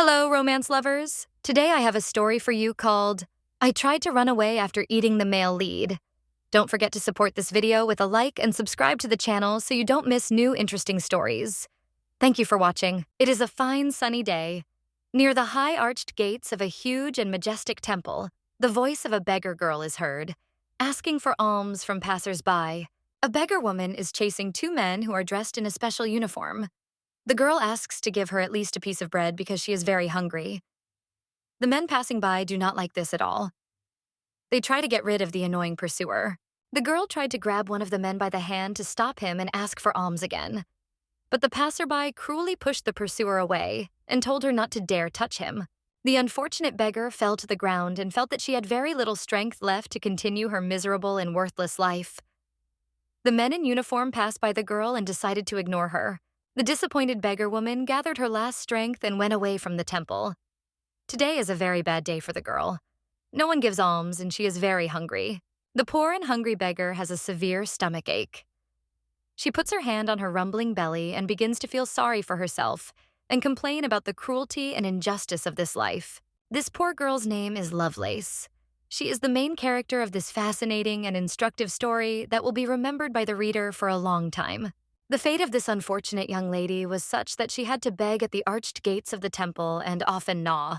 Hello, romance lovers. Today I have a story for you called I Tried to Run Away After Eating the Male Lead. Don't forget to support this video with a like and subscribe to the channel so you don't miss new interesting stories. Thank you for watching. It is a fine sunny day. Near the high arched gates of a huge and majestic temple, the voice of a beggar girl is heard, asking for alms from passers-by. A beggar woman is chasing two men who are dressed in a special uniform. The girl asks to give her at least a piece of bread because she is very hungry. The men passing by do not like this at all. They try to get rid of the annoying pursuer. The girl tried to grab one of the men by the hand to stop him and ask for alms again. But the passerby cruelly pushed the pursuer away and told her not to dare touch him. The unfortunate beggar fell to the ground and felt that she had very little strength left to continue her miserable and worthless life. The men in uniform passed by the girl and decided to ignore her. The disappointed beggar woman gathered her last strength and went away from the temple. Today is a very bad day for the girl. No one gives alms and she is very hungry. The poor and hungry beggar has a severe stomach ache. She puts her hand on her rumbling belly and begins to feel sorry for herself and complain about the cruelty and injustice of this life. This poor girl's name is Lovelace. She is the main character of this fascinating and instructive story that will be remembered by the reader for a long time. The fate of this unfortunate young lady was such that she had to beg at the arched gates of the temple and often gnaw.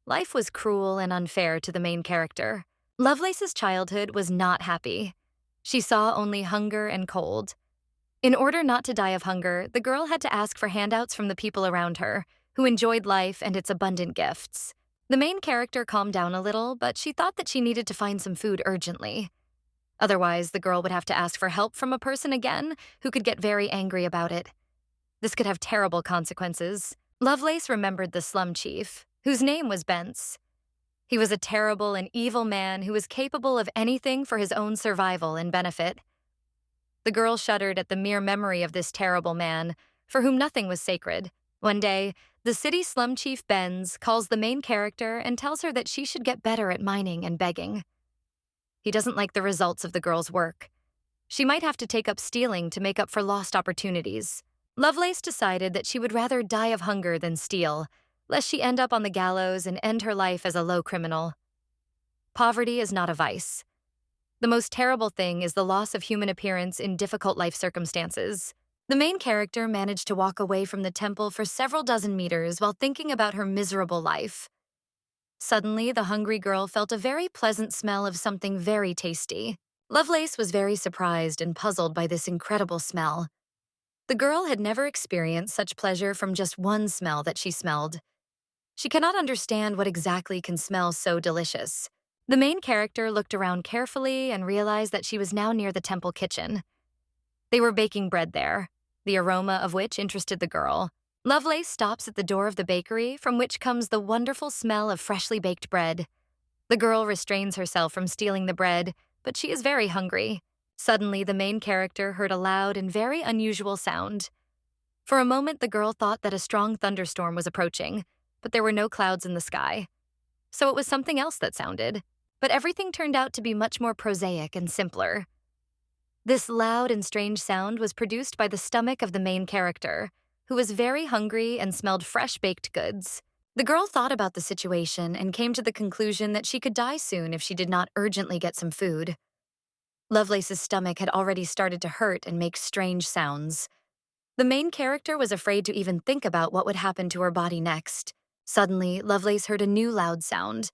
Life was cruel and unfair to the main character. Lovelace's childhood was not happy. She saw only hunger and cold. In order not to die of hunger, the girl had to ask for handouts from the people around her, who enjoyed life and its abundant gifts. The main character calmed down a little, but she thought that she needed to find some food urgently. Otherwise, the girl would have to ask for help from a person again who could get very angry about it. This could have terrible consequences. Lovelace remembered the slum chief, whose name was Bence. He was a terrible and evil man who was capable of anything for his own survival and benefit. The girl shuddered at the mere memory of this terrible man, for whom nothing was sacred. One day, the city slum chief Benz calls the main character and tells her that she should get better at mining and begging. He doesn't like the results of the girl's work. She might have to take up stealing to make up for lost opportunities. Lovelace decided that she would rather die of hunger than steal, lest she end up on the gallows and end her life as a low criminal. Poverty is not a vice. The most terrible thing is the loss of human appearance in difficult life circumstances. The main character managed to walk away from the temple for several dozen meters while thinking about her miserable life. Suddenly, the hungry girl felt a very pleasant smell of something very tasty. Lovelace was very surprised and puzzled by this incredible smell. The girl had never experienced such pleasure from just one smell that she smelled. She cannot understand what exactly can smell so delicious. The main character looked around carefully and realized that she was now near the temple kitchen. They were baking bread there, the aroma of which interested the girl. Lovelace stops at the door of the bakery, from which comes the wonderful smell of freshly baked bread. The girl restrains herself from stealing the bread, but she is very hungry. Suddenly, the main character heard a loud and very unusual sound. For a moment, the girl thought that a strong thunderstorm was approaching, but there were no clouds in the sky. So it was something else that sounded, but everything turned out to be much more prosaic and simpler. This loud and strange sound was produced by the stomach of the main character, who was very hungry and smelled fresh baked goods. The girl thought about the situation and came to the conclusion that she could die soon if she did not urgently get some food. Lovelace's stomach had already started to hurt and make strange sounds. The main character was afraid to even think about what would happen to her body next. Suddenly, Lovelace heard a new loud sound.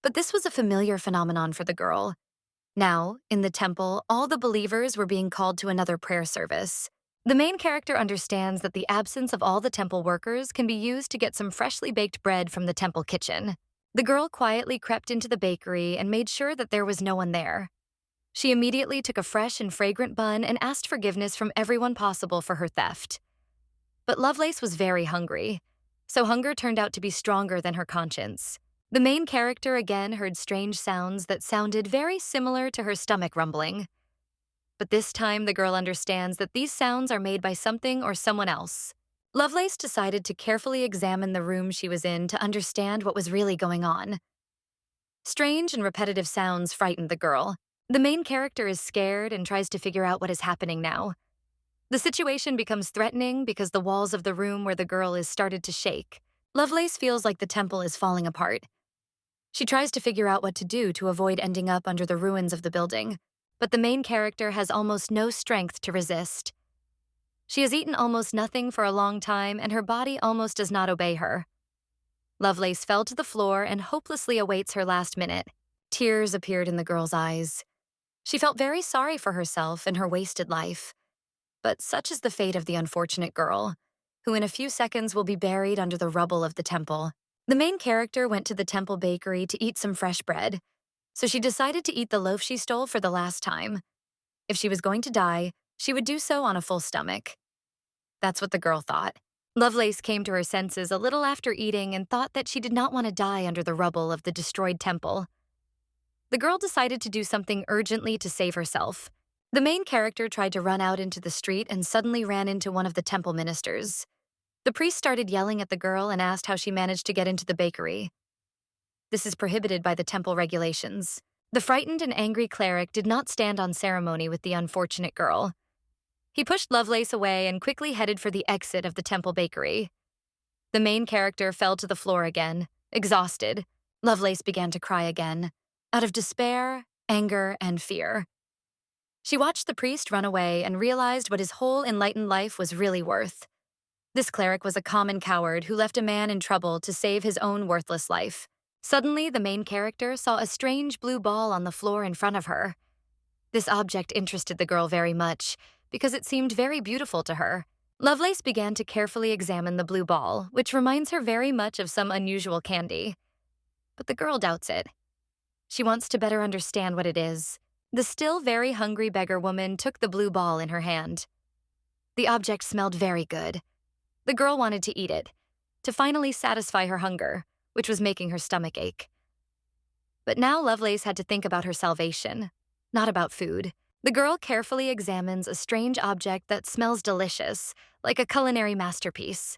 But this was a familiar phenomenon for the girl. Now, in the temple, all the believers were being called to another prayer service. The main character understands that the absence of all the temple workers can be used to get some freshly baked bread from the temple kitchen. The girl quietly crept into the bakery and made sure that there was no one there. She immediately took a fresh and fragrant bun and asked forgiveness from everyone possible for her theft. But Lovelace was very hungry, so hunger turned out to be stronger than her conscience. The main character again heard strange sounds that sounded very similar to her stomach rumbling. But this time, the girl understands that these sounds are made by something or someone else. Lovelace decided to carefully examine the room she was in to understand what was really going on. Strange and repetitive sounds frightened the girl. The main character is scared and tries to figure out what is happening now. The situation becomes threatening because the walls of the room where the girl is started to shake. Lovelace feels like the temple is falling apart. She tries to figure out what to do to avoid ending up under the ruins of the building, but the main character has almost no strength to resist. She has eaten almost nothing for a long time, and her body almost does not obey her. Lovelace fell to the floor and hopelessly awaits her last minute. Tears appeared in the girl's eyes. She felt very sorry for herself and her wasted life. But such is the fate of the unfortunate girl, who in a few seconds will be buried under the rubble of the temple. The main character went to the temple bakery to eat some fresh bread, so she decided to eat the loaf she stole for the last time. If she was going to die, she would do so on a full stomach. That's what the girl thought. Lovelace came to her senses a little after eating and thought that she did not want to die under the rubble of the destroyed temple. The girl decided to do something urgently to save herself. The main character tried to run out into the street and suddenly ran into one of the temple ministers. The priest started yelling at the girl and asked how she managed to get into the bakery. This is prohibited by the temple regulations. The frightened and angry cleric did not stand on ceremony with the unfortunate girl. He pushed Lovelace away and quickly headed for the exit of the temple bakery. The main character fell to the floor again, exhausted. Lovelace began to cry again, out of despair, anger, and fear. She watched the priest run away and realized what his whole enlightened life was really worth. This cleric was a common coward who left a man in trouble to save his own worthless life. Suddenly, the main character saw a strange blue ball on the floor in front of her. This object interested the girl very much, because it seemed very beautiful to her. Lovelace began to carefully examine the blue ball, which reminds her very much of some unusual candy. But the girl doubts it. She wants to better understand what it is. The still very hungry beggar woman took the blue ball in her hand. The object smelled very good. The girl wanted to eat it, to finally satisfy her hunger, which was making her stomach ache. But now Lovelace had to think about her salvation, not about food. The girl carefully examines a strange object that smells delicious, like a culinary masterpiece.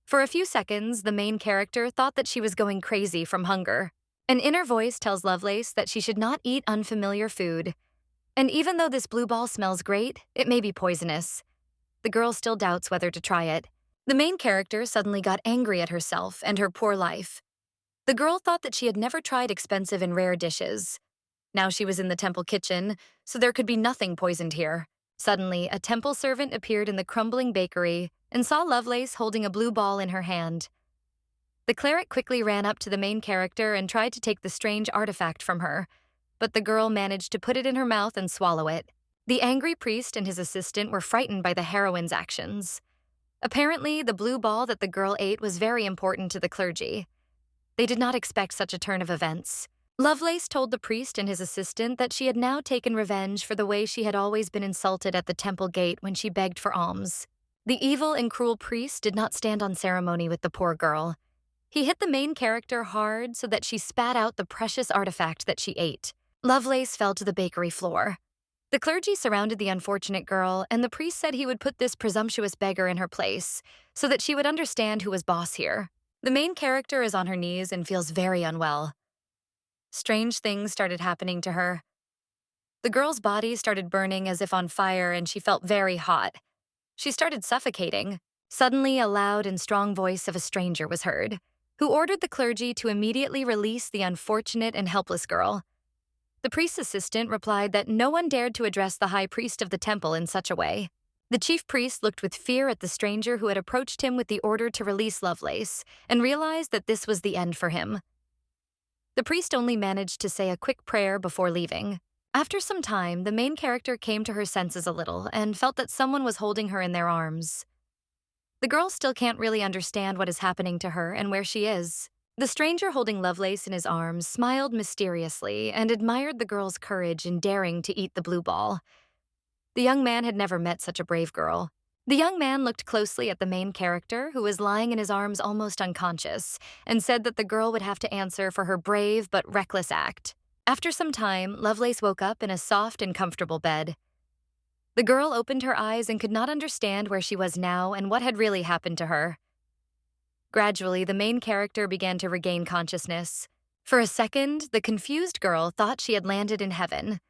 For a few seconds, the main character thought that she was going crazy from hunger. An inner voice tells Lovelace that she should not eat unfamiliar food. And even though this blue ball smells great, it may be poisonous. The girl still doubts whether to try it. The main character suddenly got angry at herself and her poor life. The girl thought that she had never tried expensive and rare dishes. Now she was in the temple kitchen, so there could be nothing poisoned here. Suddenly, a temple servant appeared in the crumbling bakery and saw Lovelace holding a blue ball in her hand. The cleric quickly ran up to the main character and tried to take the strange artifact from her, but the girl managed to put it in her mouth and swallow it. The angry priest and his assistant were frightened by the heroine's actions. Apparently, the blue ball that the girl ate was very important to the clergy. They did not expect such a turn of events. Lovelace told the priest and his assistant that she had now taken revenge for the way she had always been insulted at the temple gate when she begged for alms. The evil and cruel priest did not stand on ceremony with the poor girl. He hit the main character hard so that she spat out the precious artifact that she ate. Lovelace fell to the bakery floor. The clergy surrounded the unfortunate girl, and the priest said he would put this presumptuous beggar in her place so that she would understand who was boss here. The main character is on her knees and feels very unwell. Strange things started happening to her. The girl's body started burning as if on fire, and she felt very hot. She started suffocating. Suddenly, a loud and strong voice of a stranger was heard, who ordered the clergy to immediately release the unfortunate and helpless girl. The priest's assistant replied that no one dared to address the high priest of the temple in such a way. The chief priest looked with fear at the stranger who had approached him with the order to release Lovelace and realized that this was the end for him. The priest only managed to say a quick prayer before leaving. After some time, the main character came to her senses a little and felt that someone was holding her in their arms. The girl still can't really understand what is happening to her and where she is. The stranger holding Lovelace in his arms smiled mysteriously and admired the girl's courage in daring to eat the blue ball. The young man had never met such a brave girl. The young man looked closely at the main character, who was lying in his arms almost unconscious, and said that the girl would have to answer for her brave but reckless act. After some time, Lovelace woke up in a soft and comfortable bed. The girl opened her eyes and could not understand where she was now and what had really happened to her. Gradually, the main character began to regain consciousness. For a second, the confused girl thought she had landed in heaven.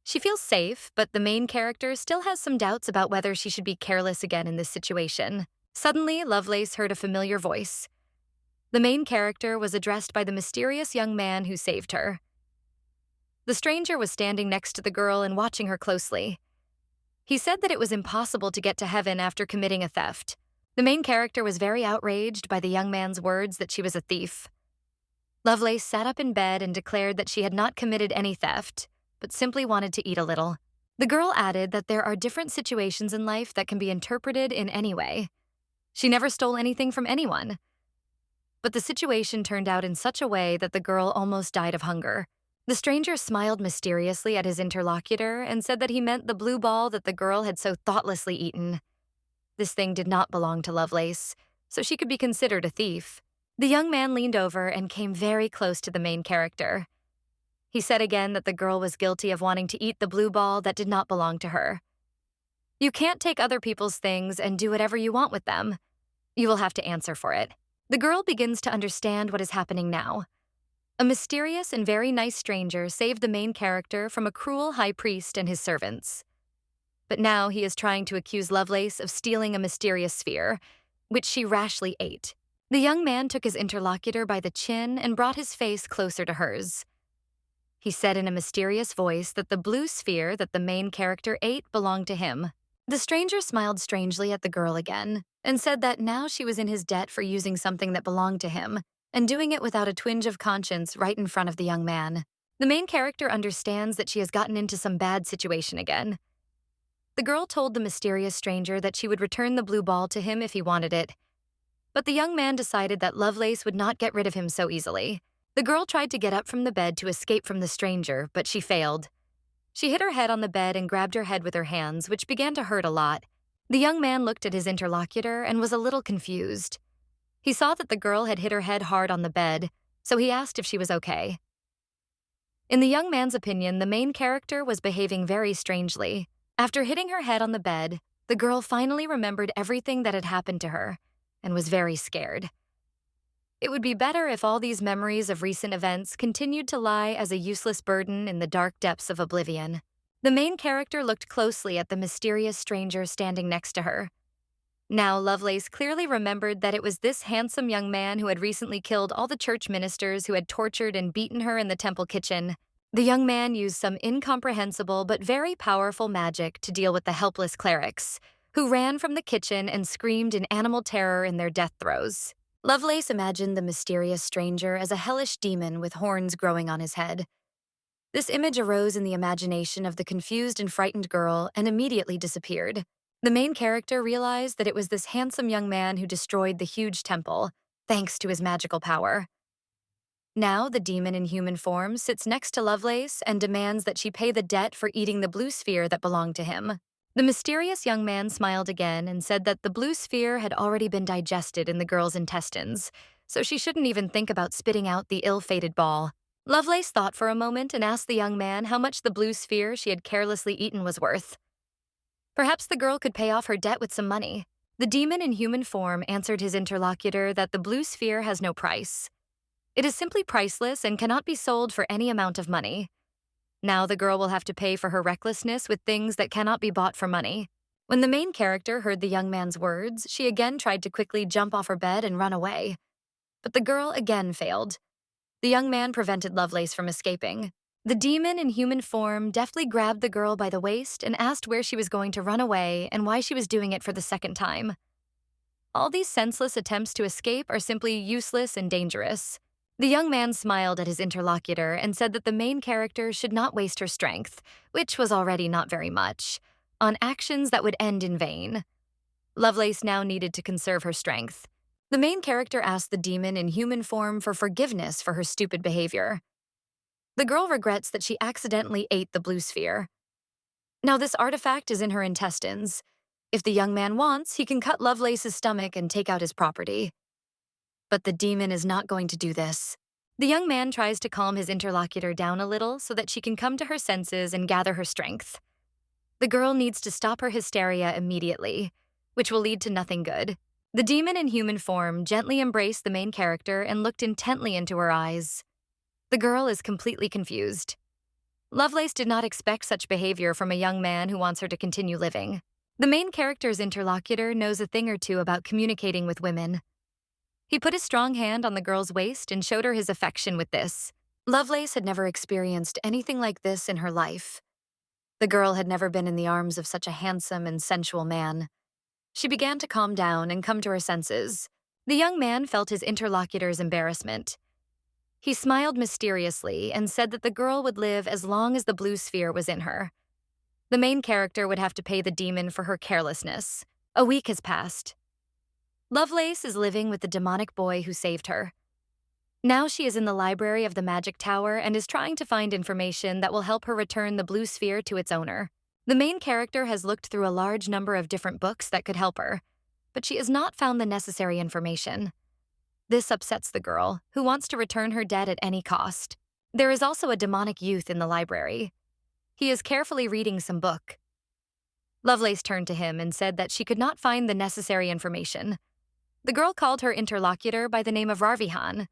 She feels safe, but the main character still has some doubts about whether she should be careless again in this situation. Suddenly, Lovelace heard a familiar voice. The main character was addressed by the mysterious young man who saved her. The stranger was standing next to the girl and watching her closely. He said that it was impossible to get to heaven after committing a theft. The main character was very outraged by the young man's words that she was a thief. Lovelace sat up in bed and declared that she had not committed any theft, but simply wanted to eat a little. The girl added that there are different situations in life that can be interpreted in any way. She never stole anything from anyone. But the situation turned out in such a way that the girl almost died of hunger. The stranger smiled mysteriously at his interlocutor and said that he meant the blue ball that the girl had so thoughtlessly eaten. This thing did not belong to Lovelace, so she could be considered a thief. The young man leaned over and came very close to the main character. He said again that the girl was guilty of wanting to eat the blue ball that did not belong to her. You can't take other people's things and do whatever you want with them. You will have to answer for it. The girl begins to understand what is happening now. A mysterious and very nice stranger saved the main character from a cruel high priest and his servants. But now he is trying to accuse Lovelace of stealing a mysterious sphere, which she rashly ate. The young man took his interlocutor by the chin and brought his face closer to hers. He said in a mysterious voice that the blue sphere that the main character ate belonged to him. The stranger smiled strangely at the girl again and said that now she was in his debt for using something that belonged to him and doing it without a twinge of conscience right in front of the young man. The main character understands that she has gotten into some bad situation again. The girl told the mysterious stranger that she would return the blue ball to him if he wanted it. But the young man decided that Lovelace would not get rid of him so easily. The girl tried to get up from the bed to escape from the stranger, but she failed. She hit her head on the bed and grabbed her head with her hands, which began to hurt a lot. The young man looked at his interlocutor and was a little confused. He saw that the girl had hit her head hard on the bed, so he asked if she was okay. In the young man's opinion, the main character was behaving very strangely. After hitting her head on the bed, the girl finally remembered everything that had happened to her and was very scared. It would be better if all these memories of recent events continued to lie as a useless burden in the dark depths of oblivion. The main character looked closely at the mysterious stranger standing next to her. Now Lovelace clearly remembered that it was this handsome young man who had recently killed all the church ministers who had tortured and beaten her in the temple kitchen. The young man used some incomprehensible but very powerful magic to deal with the helpless clerics, who ran from the kitchen and screamed in animal terror in their death throes. Lovelace imagined the mysterious stranger as a hellish demon with horns growing on his head. This image arose in the imagination of the confused and frightened girl and immediately disappeared. The main character realized that it was this handsome young man who destroyed the huge temple, thanks to his magical power. Now the demon in human form sits next to Lovelace and demands that she pay the debt for eating the blue sphere that belonged to him. The mysterious young man smiled again and said that the blue sphere had already been digested in the girl's intestines, so she shouldn't even think about spitting out the ill-fated ball. Lovelace thought for a moment and asked the young man how much the blue sphere she had carelessly eaten was worth. Perhaps the girl could pay off her debt with some money. The demon in human form answered his interlocutor that the blue sphere has no price. It is simply priceless and cannot be sold for any amount of money. Now the girl will have to pay for her recklessness with things that cannot be bought for money. When the main character heard the young man's words, she again tried to quickly jump off her bed and run away. But the girl again failed. The young man prevented Lovelace from escaping. The demon in human form deftly grabbed the girl by the waist and asked where she was going to run away and why she was doing it for the second time. All these senseless attempts to escape are simply useless and dangerous. The young man smiled at his interlocutor and said that the main character should not waste her strength, which was already not very much, on actions that would end in vain. Lovelace now needed to conserve her strength. The main character asked the demon in human form for forgiveness for her stupid behavior. The girl regrets that she accidentally ate the blue sphere. Now this artifact is in her intestines. If the young man wants, he can cut Lovelace's stomach and take out his property. But the demon is not going to do this. The young man tries to calm his interlocutor down a little so that she can come to her senses and gather her strength. The girl needs to stop her hysteria immediately, which will lead to nothing good. The demon in human form gently embraced the main character and looked intently into her eyes. The girl is completely confused. Lovelace did not expect such behavior from a young man who wants her to continue living. The main character's interlocutor knows a thing or two about communicating with women. He put his strong hand on the girl's waist and showed her his affection with this. Lovelace had never experienced anything like this in her life. The girl had never been in the arms of such a handsome and sensual man. She began to calm down and come to her senses. The young man felt his interlocutor's embarrassment. He smiled mysteriously and said that the girl would live as long as the blue sphere was in her. The main character would have to pay the demon for her carelessness. A week has passed. Lovelace is living with the demonic boy who saved her. Now she is in the library of the Magic Tower and is trying to find information that will help her return the blue sphere to its owner. The main character has looked through a large number of different books that could help her, but she has not found the necessary information. This upsets the girl, who wants to return her debt at any cost. There is also a demonic youth in the library. He is carefully reading some book. Lovelace turned to him and said that she could not find the necessary information. The girl called her interlocutor by the name of Rarvihan.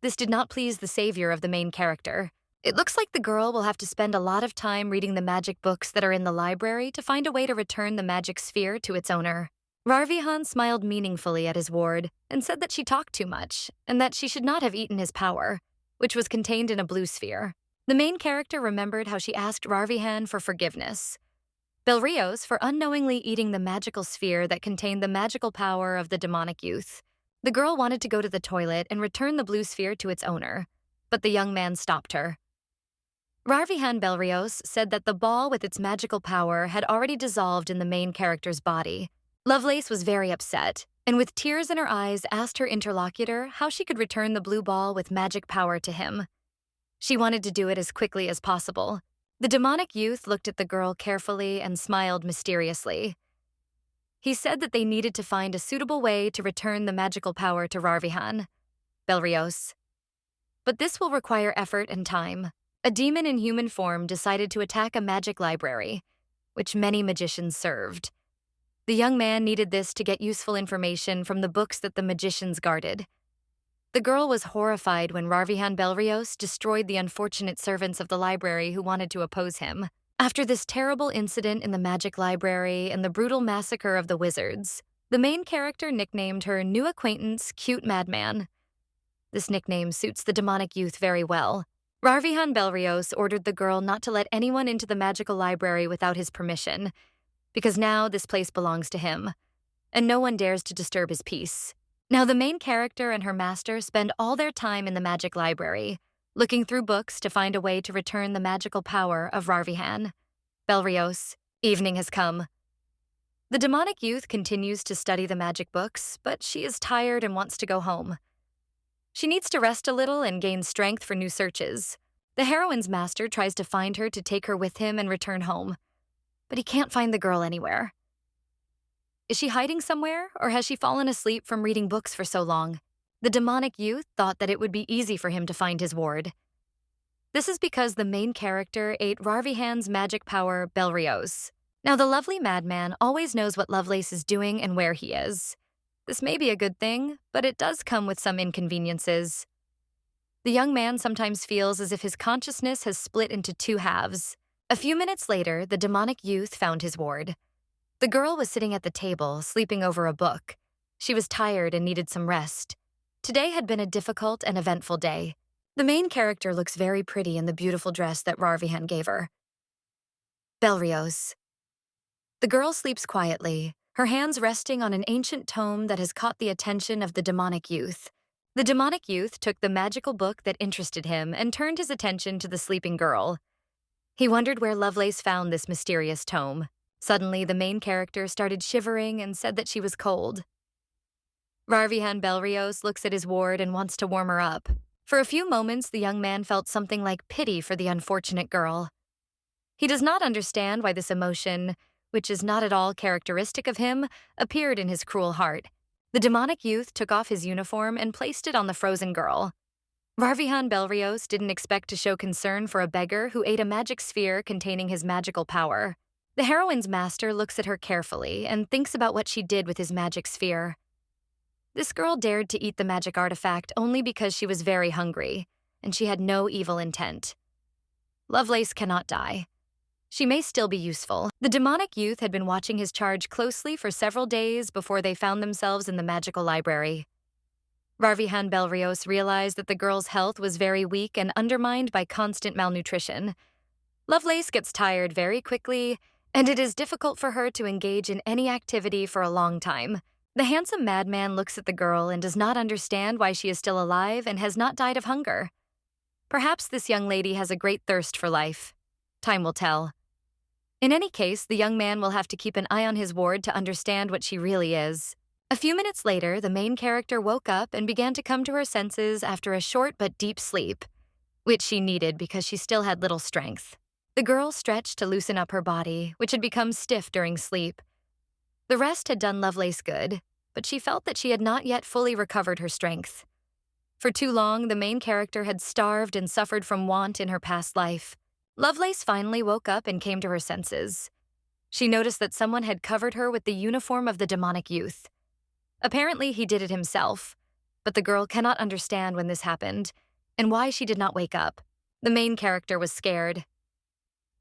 This did not please the savior of the main character. It looks like the girl will have to spend a lot of time reading the magic books that are in the library to find a way to return the magic sphere to its owner. Rarvihan smiled meaningfully at his ward and said that she talked too much and that she should not have eaten his power, which was contained in a blue sphere. The main character remembered how she asked Rarvihan for forgiveness. Belrios for unknowingly eating the magical sphere that contained the magical power of the demonic youth. The girl wanted to go to the toilet and return the blue sphere to its owner, but the young man stopped her. Rarvihan Belrios said that the ball with its magical power had already dissolved in the main character's body. Lovelace was very upset, and with tears in her eyes asked her interlocutor how she could return the blue ball with magic power to him. She wanted to do it as quickly as possible. The demonic youth looked at the girl carefully and smiled mysteriously. He said that they needed to find a suitable way to return the magical power to Rarvihan Belrios. But this will require effort and time. A demon in human form decided to attack a magic library, which many magicians served. The young man needed this to get useful information from the books that the magicians guarded. The girl was horrified when Rarvihan Belrios destroyed the unfortunate servants of the library who wanted to oppose him. After this terrible incident in the magic library and the brutal massacre of the wizards, the main character nicknamed her new acquaintance Cute Madman. This nickname suits the demonic youth very well. Rarvihan Belrios ordered the girl not to let anyone into the magical library without his permission, because now this place belongs to him, and no one dares to disturb his peace. Now the main character and her master spend all their time in the magic library, looking through books to find a way to return the magical power of Rarvihan Belrios. Evening has come. The demonic youth continues to study the magic books, but she is tired and wants to go home. She needs to rest a little and gain strength for new searches. The heroine's master tries to find her to take her with him and return home, but he can't find the girl anywhere. Is she hiding somewhere, or has she fallen asleep from reading books for so long? The demonic youth thought that it would be easy for him to find his ward. This is because the main character ate Rarvihan's magic power, Belrios. Now the lovely madman always knows what Lovelace is doing and where he is. This may be a good thing, but it does come with some inconveniences. The young man sometimes feels as if his consciousness has split into two halves. A few minutes later, the demonic youth found his ward. The girl was sitting at the table, sleeping over a book. She was tired and needed some rest. Today had been a difficult and eventful day. The main character looks very pretty in the beautiful dress that Rarvihan gave her. Belrios. The girl sleeps quietly, her hands resting on an ancient tome that has caught the attention of the demonic youth. The demonic youth took the magical book that interested him and turned his attention to the sleeping girl. He wondered where Lovelace found this mysterious tome. Suddenly, the main character started shivering and said that she was cold. Rarvihan Belrios looks at his ward and wants to warm her up. For a few moments, the young man felt something like pity for the unfortunate girl. He does not understand why this emotion, which is not at all characteristic of him, appeared in his cruel heart. The demonic youth took off his uniform and placed it on the frozen girl. Rarvihan Belrios didn't expect to show concern for a beggar who ate a magic sphere containing his magical power. The heroine's master looks at her carefully and thinks about what she did with his magic sphere. This girl dared to eat the magic artifact only because she was very hungry, and she had no evil intent. Lovelace cannot die. she may still be useful. The demonic youth had been watching his charge closely for several days before they found themselves in the magical library. Rarvihan Belrios realized that the girl's health was very weak and undermined by constant malnutrition. Lovelace gets tired very quickly, and it is difficult for her to engage in any activity for a long time. The handsome madman looks at the girl and does not understand why she is still alive and has not died of hunger. Perhaps this young lady has a great thirst for life. Time will tell. In any case, the young man will have to keep an eye on his ward to understand what she really is. A few minutes later, the main character woke up and began to come to her senses after a short but deep sleep, which she needed because she still had little strength. The girl stretched to loosen up her body, which had become stiff during sleep. The rest had done Lovelace good, but she felt that she had not yet fully recovered her strength. For too long, the main character had starved and suffered from want in her past life. Lovelace finally woke up and came to her senses. She noticed that someone had covered her with the uniform of the demonic youth. Apparently, he did it himself, but the girl cannot understand when this happened and why she did not wake up. The main character was scared.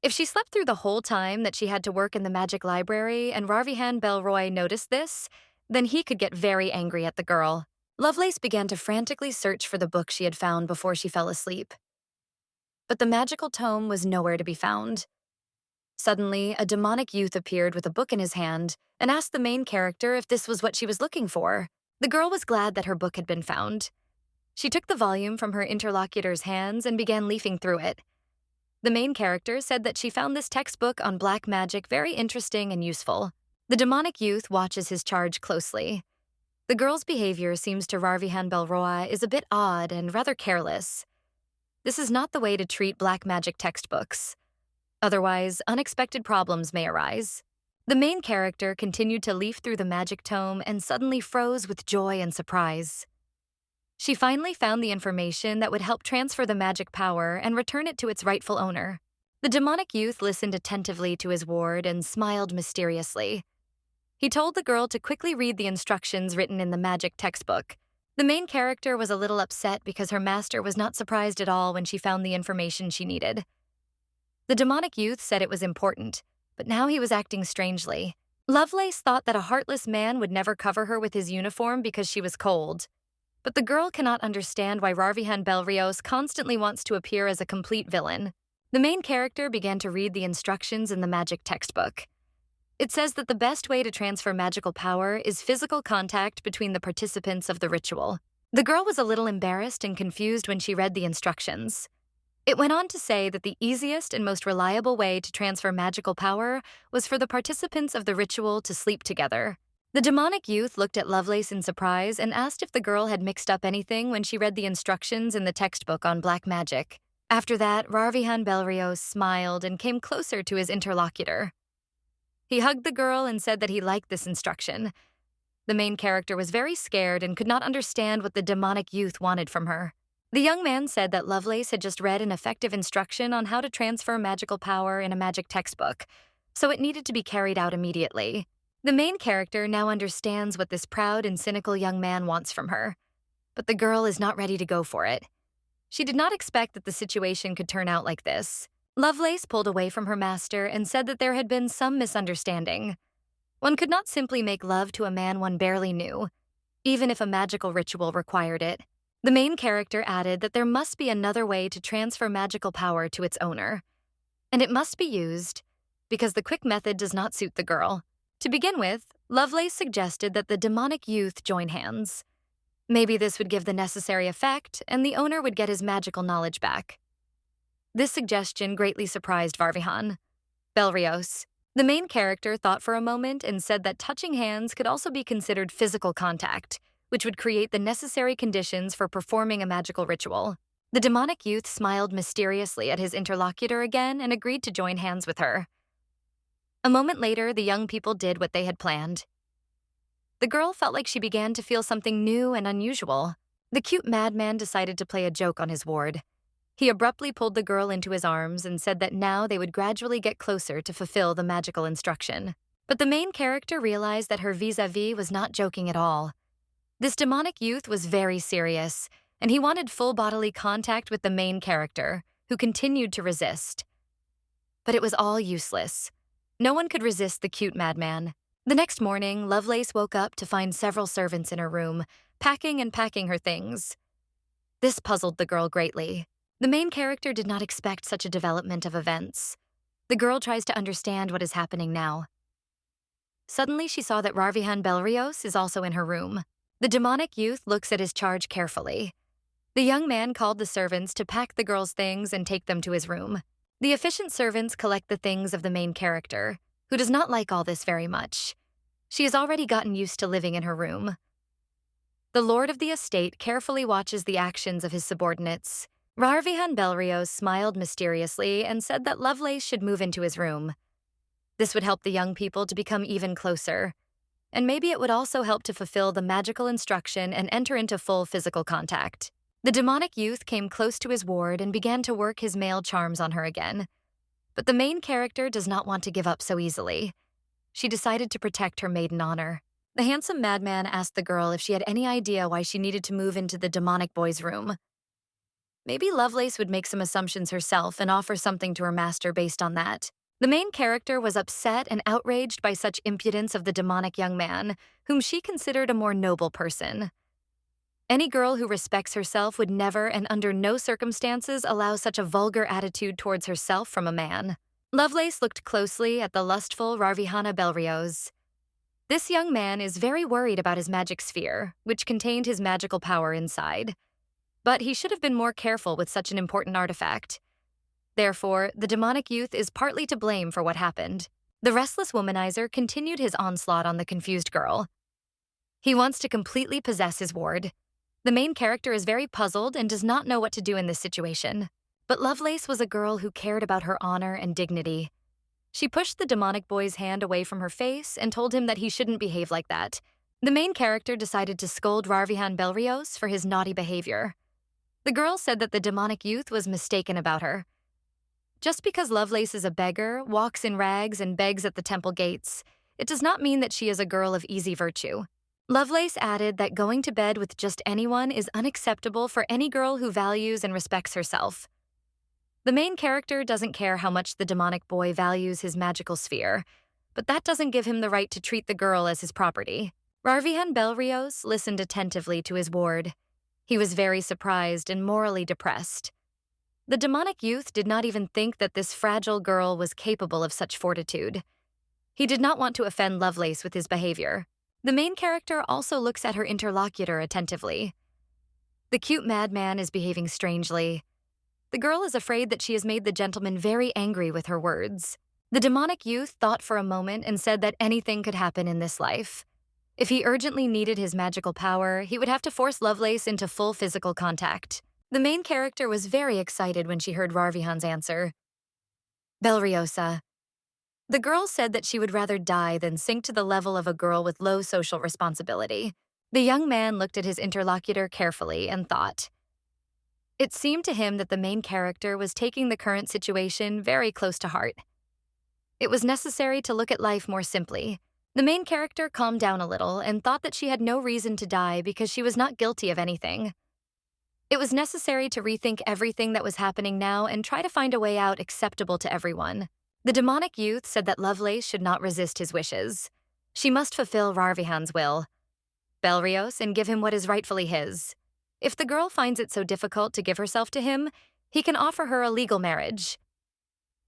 If she slept through the whole time that she had to work in the magic library and Rarvihan Belroy noticed this, then he could get very angry at the girl. Lovelace began to frantically search for the book she had found before she fell asleep. But the magical tome was nowhere to be found. Suddenly, a demonic youth appeared with a book in his hand and asked the main character if this was what she was looking for. The girl was glad that her book had been found. She took the volume from her interlocutor's hands and began leafing through it. The main character said that she found this textbook on black magic very interesting and useful. The demonic youth watches his charge closely. The girl's behavior seems to Rarvihan Belroy is a bit odd and rather careless. This is not the way to treat black magic textbooks. Otherwise, unexpected problems may arise. The main character continued to leaf through the magic tome and suddenly froze with joy and surprise. She finally found the information that would help transfer the magic power and return it to its rightful owner. The demonic youth listened attentively to his ward and smiled mysteriously. He told the girl to quickly read the instructions written in the magic textbook. The main character was a little upset because her master was not surprised at all when she found the information she needed. The demonic youth said it was important, but now he was acting strangely. Lovelace thought that a heartless man would never cover her with his uniform because she was cold. But the girl cannot understand why Rarvihan Belrios constantly wants to appear as a complete villain. The main character began to read the instructions in the magic textbook. It says that the best way to transfer magical power is physical contact between the participants of the ritual. The girl was a little embarrassed and confused when she read the instructions. It went on to say that the easiest and most reliable way to transfer magical power was for the participants of the ritual to sleep together. The demonic youth looked at Lovelace in surprise and asked if the girl had mixed up anything when she read the instructions in the textbook on black magic. After that, Rarvihan Belrios smiled and came closer to his interlocutor. He hugged the girl and said that he liked this instruction. The main character was very scared and could not understand what the demonic youth wanted from her. The young man said that Lovelace had just read an effective instruction on how to transfer magical power in a magic textbook, so it needed to be carried out immediately. The main character now understands what this proud and cynical young man wants from her, but the girl is not ready to go for it. She did not expect that the situation could turn out like this. Lovelace pulled away from her master and said that there had been some misunderstanding. One could not simply make love to a man one barely knew, even if a magical ritual required it. The main character added that there must be another way to transfer magical power to its owner, and it must be used because the quick method does not suit the girl. To begin with, Lovelace suggested that the demonic youth join hands. Maybe this would give the necessary effect, and the owner would get his magical knowledge back. This suggestion greatly surprised Rarvihan Belrios. The main character thought for a moment and said that touching hands could also be considered physical contact, which would create the necessary conditions for performing a magical ritual. The demonic youth smiled mysteriously at his interlocutor again and agreed to join hands with her. A moment later, the young people did what they had planned. The girl felt like she began to feel something new and unusual. The cute madman decided to play a joke on his ward. He abruptly pulled the girl into his arms and said that now they would gradually get closer to fulfill the magical instruction. But the main character realized that her vis-a-vis was not joking at all. This demonic youth was very serious, and he wanted full bodily contact with the main character, who continued to resist. But it was all useless. No one could resist the cute madman. The next morning, Lovelace woke up to find several servants in her room, packing and packing her things. This puzzled the girl greatly. The main character did not expect such a development of events. The girl tries to understand what is happening now. Suddenly, she saw that Rarvihan Belrios is also in her room. The demonic youth looks at his charge carefully. The young man called the servants to pack the girl's things and take them to his room. The efficient servants collect the things of the main character, who does not like all this very much. She has already gotten used to living in her room. The lord of the estate carefully watches the actions of his subordinates. Rarvihan Belrios smiled mysteriously and said that Lovelace should move into his room. This would help the young people to become even closer, and maybe it would also help to fulfill the magical instruction and enter into full physical contact. The demonic youth came close to his ward and began to work his male charms on her again. But the main character does not want to give up so easily. She decided to protect her maiden honor. The handsome madman asked the girl if she had any idea why she needed to move into the demonic boy's room. Maybe Lovelace would make some assumptions herself and offer something to her master based on that. The main character was upset and outraged by such impudence of the demonic young man, whom she considered a more noble person. Any girl who respects herself would never and under no circumstances allow such a vulgar attitude towards herself from a man. Lovelace looked closely at the lustful Rarvihana Belrios. This young man is very worried about his magic sphere, which contained his magical power inside. But he should have been more careful with such an important artifact. Therefore, the demonic youth is partly to blame for what happened. The restless womanizer continued his onslaught on the confused girl. He wants to completely possess his ward. The main character is very puzzled and does not know what to do in this situation. But Lovelace was a girl who cared about her honor and dignity. She pushed the demonic boy's hand away from her face and told him that he shouldn't behave like that. The main character decided to scold Rarvihan Belrios for his naughty behavior. The girl said that the demonic youth was mistaken about her. Just because Lovelace is a beggar, walks in rags, and begs at the temple gates, it does not mean that she is a girl of easy virtue. Lovelace added that going to bed with just anyone is unacceptable for any girl who values and respects herself. The main character doesn't care how much the demonic boy values his magical sphere, but that doesn't give him the right to treat the girl as his property. Rarvihan Belrios listened attentively to his ward. He was very surprised and morally depressed. The demonic youth did not even think that this fragile girl was capable of such fortitude. He did not want to offend Lovelace with his behavior. The main character also looks at her interlocutor attentively. The cute madman is behaving strangely. The girl is afraid that she has made the gentleman very angry with her words. The demonic youth thought for a moment and said that anything could happen in this life. If he urgently needed his magical power, he would have to force Lovelace into full physical contact. The main character was very excited when she heard Rarvihan's answer. Belriosa. The girl said that she would rather die than sink to the level of a girl with low social responsibility. The young man looked at his interlocutor carefully and thought. It seemed to him that the main character was taking the current situation very close to heart. It was necessary to look at life more simply. The main character calmed down a little and thought that she had no reason to die because she was not guilty of anything. It was necessary to rethink everything that was happening now and try to find a way out acceptable to everyone. The demonic youth said that Lovelace should not resist his wishes. She must fulfill Rarvihan's will. Belrios and give him what is rightfully his. If the girl finds it so difficult to give herself to him, he can offer her a legal marriage.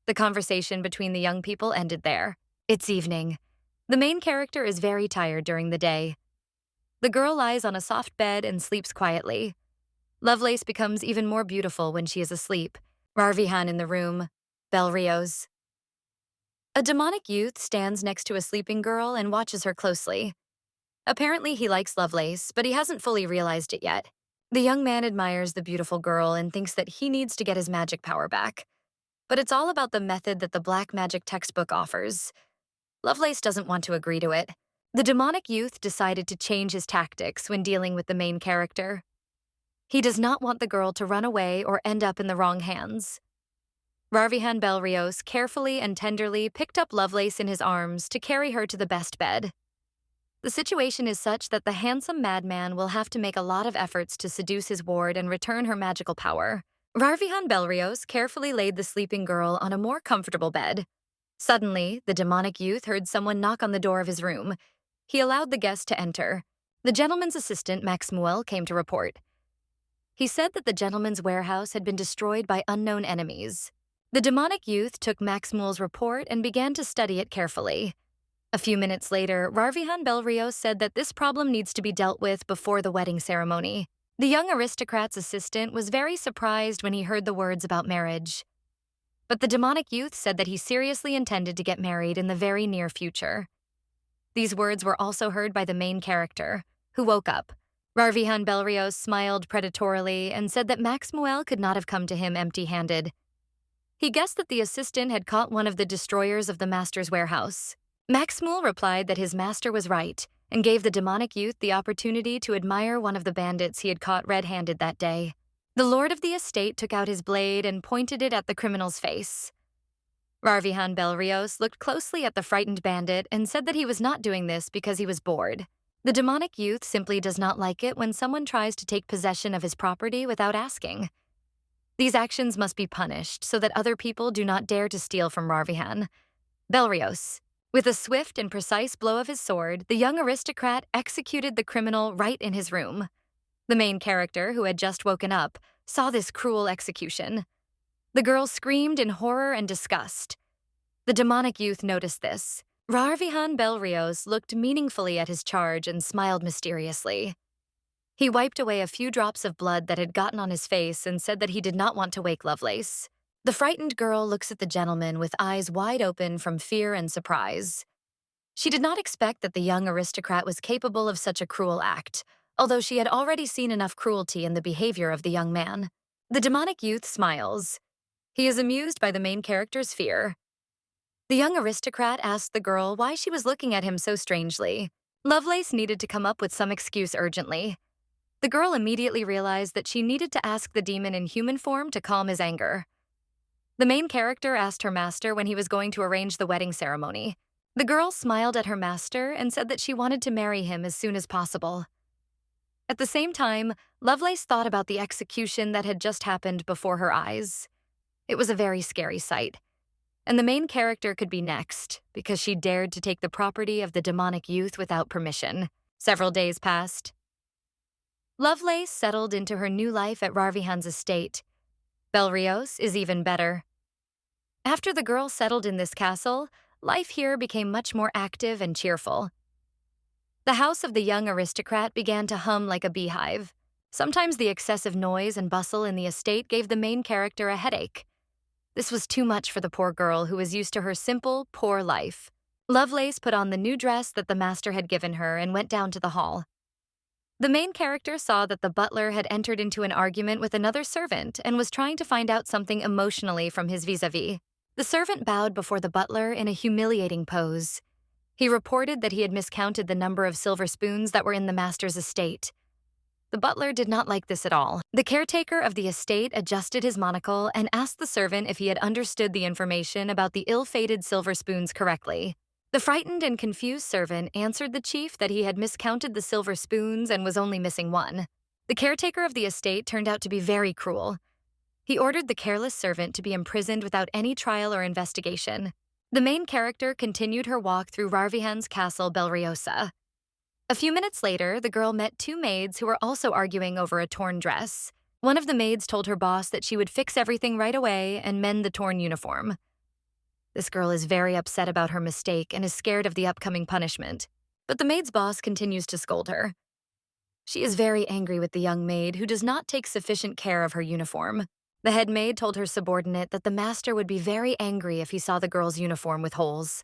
The conversation between the young people ended there. It's evening. The main character is very tired during the day. The girl lies on a soft bed and sleeps quietly. Lovelace becomes even more beautiful when she is asleep. Rarvihan in the room. Belrios. A demonic youth stands next to a sleeping girl and watches her closely. Apparently he likes Lovelace, but he hasn't fully realized it yet. The young man admires the beautiful girl and thinks that he needs to get his magic power back. But it's all about the method that the black magic textbook offers. Lovelace doesn't want to agree to it. The demonic youth decided to change his tactics when dealing with the main character. He does not want the girl to run away or end up in the wrong hands. Rarvihan Belrios carefully and tenderly picked up Lovelace in his arms to carry her to the best bed. The situation is such that the handsome madman will have to make a lot of efforts to seduce his ward and return her magical power. Rarvihan Belrios carefully laid the sleeping girl on a more comfortable bed. Suddenly, the demonic youth heard someone knock on the door of his room. He allowed the guest to enter. The gentleman's assistant, Maxmuel, came to report. He said that the gentleman's warehouse had been destroyed by unknown enemies. The demonic youth took Maxmuel's report and began to study it carefully. A few minutes later, Rarvihan Belrios said that this problem needs to be dealt with before the wedding ceremony. The young aristocrat's assistant was very surprised when he heard the words about marriage. But the demonic youth said that he seriously intended to get married in the very near future. These words were also heard by the main character, who woke up. Rarvihan Belrios smiled predatorily and said that Maxmuel could not have come to him empty-handed. He guessed that the assistant had caught one of the destroyers of the master's warehouse. Maxmuel replied that his master was right and gave the demonic youth the opportunity to admire one of the bandits he had caught red-handed that day. The lord of the estate took out his blade and pointed it at the criminal's face. Rarvihan Belrios looked closely at the frightened bandit and said that he was not doing this because he was bored. The demonic youth simply does not like it when someone tries to take possession of his property without asking. These actions must be punished so that other people do not dare to steal from Rarvihan Belrios. With a swift and precise blow of his sword, the young aristocrat executed the criminal right in his room. The main character, who had just woken up, saw this cruel execution. The girl screamed in horror and disgust. The demonic youth noticed this. Rarvihan Belrios looked meaningfully at his charge and smiled mysteriously. He wiped away a few drops of blood that had gotten on his face and said that he did not want to wake Lovelace. The frightened girl looks at the gentleman with eyes wide open from fear and surprise. She did not expect that the young aristocrat was capable of such a cruel act, although she had already seen enough cruelty in the behavior of the young man. The demonic youth smiles. He is amused by the main character's fear. The young aristocrat asked the girl why she was looking at him so strangely. Lovelace needed to come up with some excuse urgently. The girl immediately realized that she needed to ask the demon in human form to calm his anger. The main character asked her master when he was going to arrange the wedding ceremony. The girl smiled at her master and said that she wanted to marry him as soon as possible. At the same time, Lovelace thought about the execution that had just happened before her eyes. It was a very scary sight. And the main character could be next, because she dared to take the property of the demonic youth without permission. Several days passed. Lovelace settled into her new life at Rarvihan's estate. Belrios is even better. After the girl settled in this castle, life here became much more active and cheerful. The house of the young aristocrat began to hum like a beehive. Sometimes the excessive noise and bustle in the estate gave the main character a headache. This was too much for the poor girl who was used to her simple, poor life. Lovelace put on the new dress that the master had given her and went down to the hall. The main character saw that the butler had entered into an argument with another servant and was trying to find out something emotionally from his vis-a-vis. The servant bowed before the butler in a humiliating pose. He reported that he had miscounted the number of silver spoons that were in the master's estate. The butler did not like this at all. The caretaker of the estate adjusted his monocle and asked the servant if he had understood the information about the ill-fated silver spoons correctly. The frightened and confused servant answered the chief that he had miscounted the silver spoons and was only missing one. The caretaker of the estate turned out to be very cruel. He ordered the careless servant to be imprisoned without any trial or investigation. The main character continued her walk through Rarvihan's castle Belriosa. A few minutes later, the girl met two maids who were also arguing over a torn dress. One of the maids told her boss that she would fix everything right away and mend the torn uniform. This girl is very upset about her mistake and is scared of the upcoming punishment. But the maid's boss continues to scold her. She is very angry with the young maid who does not take sufficient care of her uniform. The head maid told her subordinate that the master would be very angry if he saw the girl's uniform with holes.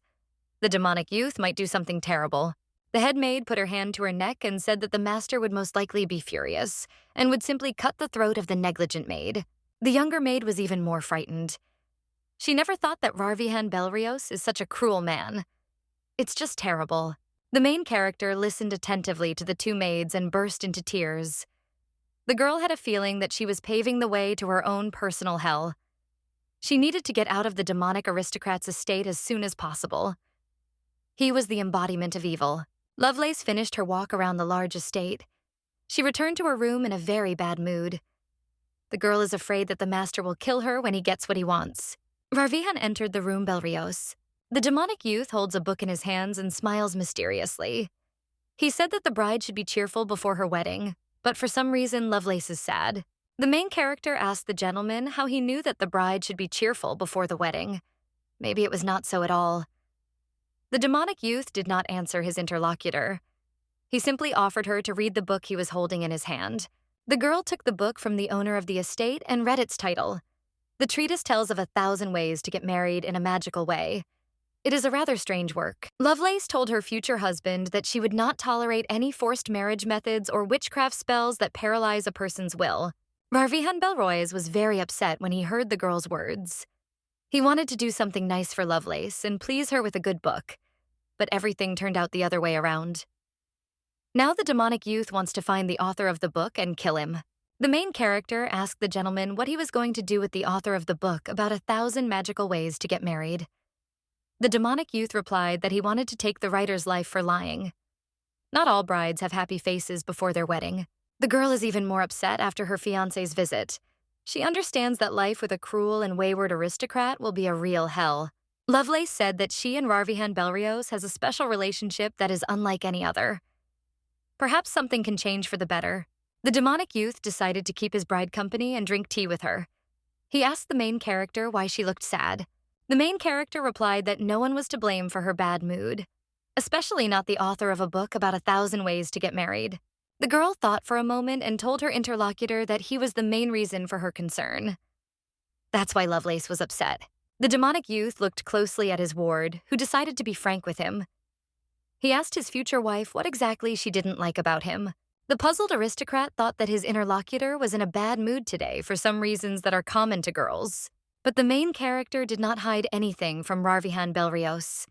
The demonic youth might do something terrible. The head maid put her hand to her neck and said that the master would most likely be furious and would simply cut the throat of the negligent maid. The younger maid was even more frightened. She never thought that Rarvihan Belrios is such a cruel man. It's just terrible. The main character listened attentively to the two maids and burst into tears. The girl had a feeling that she was paving the way to her own personal hell. She needed to get out of the demonic aristocrat's estate as soon as possible. He was the embodiment of evil. Lovelace finished her walk around the large estate. She returned to her room in a very bad mood. The girl is afraid that the master will kill her when he gets what he wants. Varvihan entered the room Belrios. The demonic youth holds a book in his hands and smiles mysteriously. He said that the bride should be cheerful before her wedding, but for some reason Lovelace is sad. The main character asked the gentleman how he knew that the bride should be cheerful before the wedding. Maybe it was not so at all. The demonic youth did not answer his interlocutor. He simply offered her to read the book he was holding in his hand. The girl took the book from the owner of the estate and read its title. The treatise tells of 1,000 ways to get married in a magical way. It is a rather strange work. Lovelace told her future husband that she would not tolerate any forced marriage methods or witchcraft spells that paralyze a person's will. Varvihan Belroys was very upset when he heard the girl's words. He wanted to do something nice for Lovelace and please her with a good book, but everything turned out the other way around. Now the demonic youth wants to find the author of the book and kill him. The main character asked the gentleman what he was going to do with the author of the book about 1,000 magical ways to get married. The demonic youth replied that he wanted to take the writer's life for lying. Not all brides have happy faces before their wedding. The girl is even more upset after her fiancé's visit. She understands that life with a cruel and wayward aristocrat will be a real hell. Lovelace said that she and Varvihan Belrios has a special relationship that is unlike any other. Perhaps something can change for the better. The demonic youth decided to keep his bride company and drink tea with her. He asked the main character why she looked sad. The main character replied that no one was to blame for her bad mood, especially not the author of a book about 1,000 ways to get married. The girl thought for a moment and told her interlocutor that he was the main reason for her concern. That's why Lovelace was upset. The demonic youth looked closely at his ward, who decided to be frank with him. He asked his future wife what exactly she didn't like about him. The puzzled aristocrat thought that his interlocutor was in a bad mood today for some reasons that are common to girls. But the main character did not hide anything from Varvihan Belrios.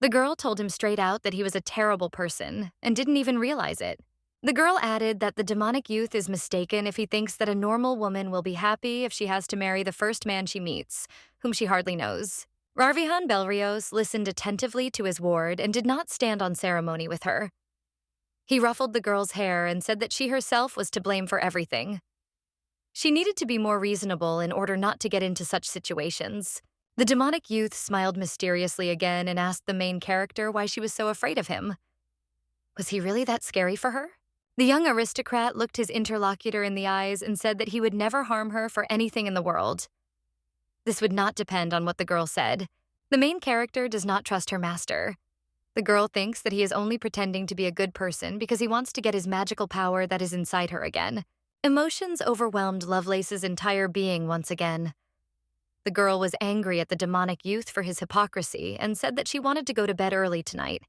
The girl told him straight out that he was a terrible person and didn't even realize it. The girl added that the demonic youth is mistaken if he thinks that a normal woman will be happy if she has to marry the first man she meets, whom she hardly knows. Varvihan Belrios listened attentively to his ward and did not stand on ceremony with her. He ruffled the girl's hair and said that she herself was to blame for everything. She needed to be more reasonable in order not to get into such situations. The demonic youth smiled mysteriously again and asked the main character why she was so afraid of him. Was he really that scary for her? The young aristocrat looked his interlocutor in the eyes and said that he would never harm her for anything in the world. This would not depend on what the girl said. The main character does not trust her master. The girl thinks that he is only pretending to be a good person because he wants to get his magical power that is inside her again. Emotions overwhelmed Lovelace's entire being once again. The girl was angry at the demonic youth for his hypocrisy and said that she wanted to go to bed early tonight.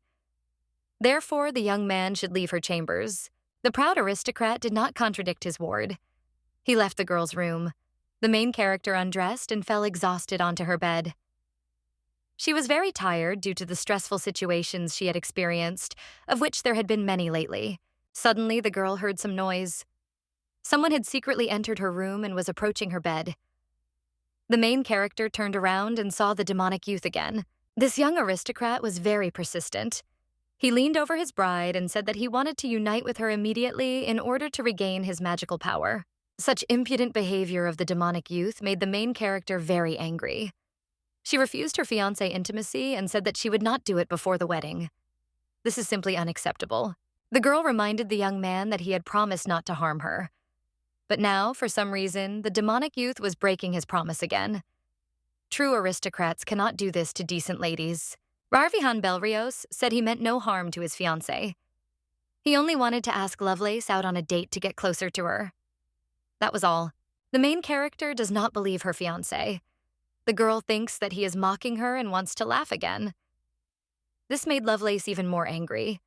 Therefore, the young man should leave her chambers. The proud aristocrat did not contradict his ward. He left the girl's room. The main character undressed and fell exhausted onto her bed. She was very tired due to the stressful situations she had experienced, of which there had been many lately. Suddenly, the girl heard some noise. Someone had secretly entered her room and was approaching her bed. The main character turned around and saw the demonic youth again. This young aristocrat was very persistent. He leaned over his bride and said that he wanted to unite with her immediately in order to regain his magical power. Such impudent behavior of the demonic youth made the main character very angry. She refused her fiancé intimacy and said that she would not do it before the wedding. This is simply unacceptable. The girl reminded the young man that he had promised not to harm her. But now, for some reason, the demonic youth was breaking his promise again. True aristocrats cannot do this to decent ladies. Varvihan Belrios said he meant no harm to his fiancée. He only wanted to ask Lovelace out on a date to get closer to her. That was all. The main character does not believe her fiancé. The girl thinks that he is mocking her and wants to laugh again. This made Lovelace even more angry.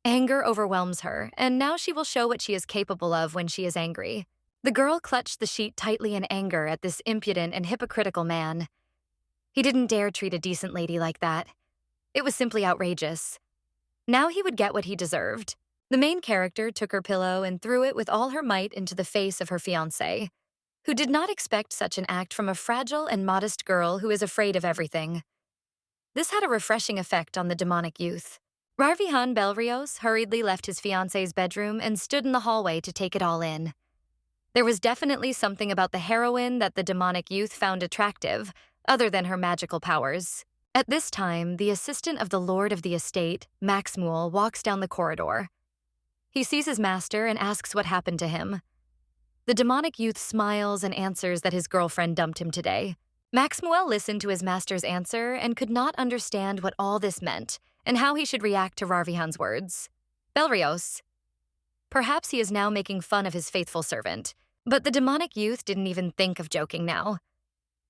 Anger overwhelms her, and now she will show what she is capable of when she is angry. The girl clutched the sheet tightly in anger at this impudent and hypocritical man. He didn't dare treat a decent lady like that. It was simply outrageous. Now he would get what he deserved. The main character took her pillow and threw it with all her might into the face of her fiancé, who did not expect such an act from a fragile and modest girl who is afraid of everything. This had a refreshing effect on the demonic youth. Varvihan Belrios hurriedly left his fiancé's bedroom and stood in the hallway to take it all in. There was definitely something about the heroine that the demonic youth found attractive, other than her magical powers. At this time, the assistant of the lord of the estate, Maxmuel, walks down the corridor. He sees his master and asks what happened to him. The demonic youth smiles and answers that his girlfriend dumped him today. Maxmuel listened to his master's answer and could not understand what all this meant and how he should react to Rarvihan's words. Belrios. Perhaps he is now making fun of his faithful servant, but the demonic youth didn't even think of joking now.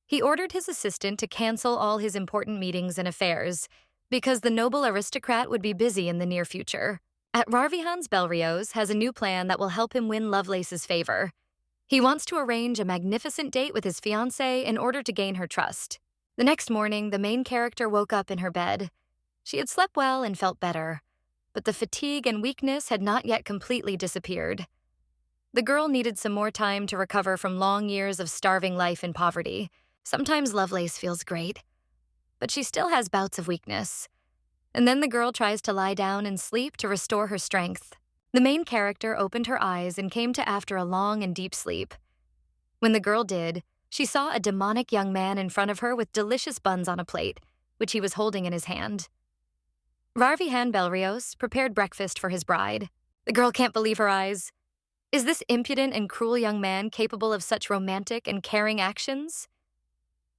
He ordered his assistant to cancel all his important meetings and affairs because the noble aristocrat would be busy in the near future. At Rarvihan's, Belrios has a new plan that will help him win Lovelace's favor. He wants to arrange a magnificent date with his fiancée in order to gain her trust. The next morning, the main character woke up in her bed. She had slept well and felt better, but the fatigue and weakness had not yet completely disappeared. The girl needed some more time to recover from long years of starving life in poverty. Sometimes Lovelace feels great, but she still has bouts of weakness. And then the girl tries to lie down and sleep to restore her strength. The main character opened her eyes and came to after a long and deep sleep. When the girl did, she saw a demonic young man in front of her with delicious buns on a plate, which he was holding in his hand. Rarvihan Belrios prepared breakfast for his bride. The girl can't believe her eyes. Is this impudent and cruel young man capable of such romantic and caring actions?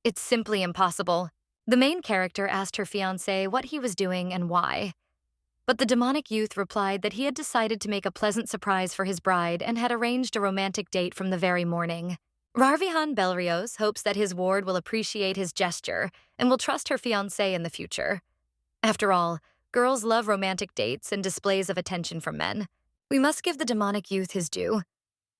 It's simply impossible. The main character asked her fiancé what he was doing and why. But the demonic youth replied that he had decided to make a pleasant surprise for his bride and had arranged a romantic date from the very morning. Rarvihan Belrios hopes that his ward will appreciate his gesture and will trust her fiancé in the future. After all, girls love romantic dates and displays of attention from men. We must give the demonic youth his due.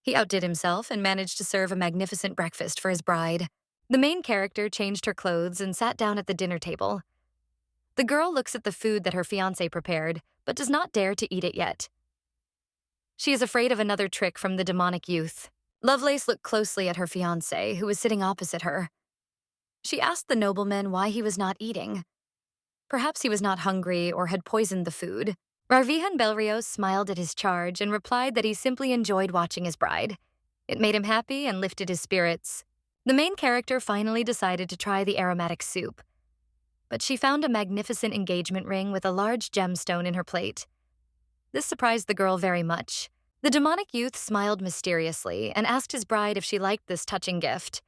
He outdid himself and managed to serve a magnificent breakfast for his bride. The main character changed her clothes and sat down at the dinner table. The girl looks at the food that her fiancé prepared, but does not dare to eat it yet. She is afraid of another trick from the demonic youth. Lovelace looked closely at her fiancé, who was sitting opposite her. She asked the nobleman why he was not eating. Perhaps he was not hungry or had poisoned the food. Rarvihan Belrios smiled at his charge and replied that he simply enjoyed watching his bride. It made him happy and lifted his spirits. The main character finally decided to try the aromatic soup, but she found a magnificent engagement ring with a large gemstone in her plate. This surprised the girl very much. The demonic youth smiled mysteriously and asked his bride if she liked this touching gift.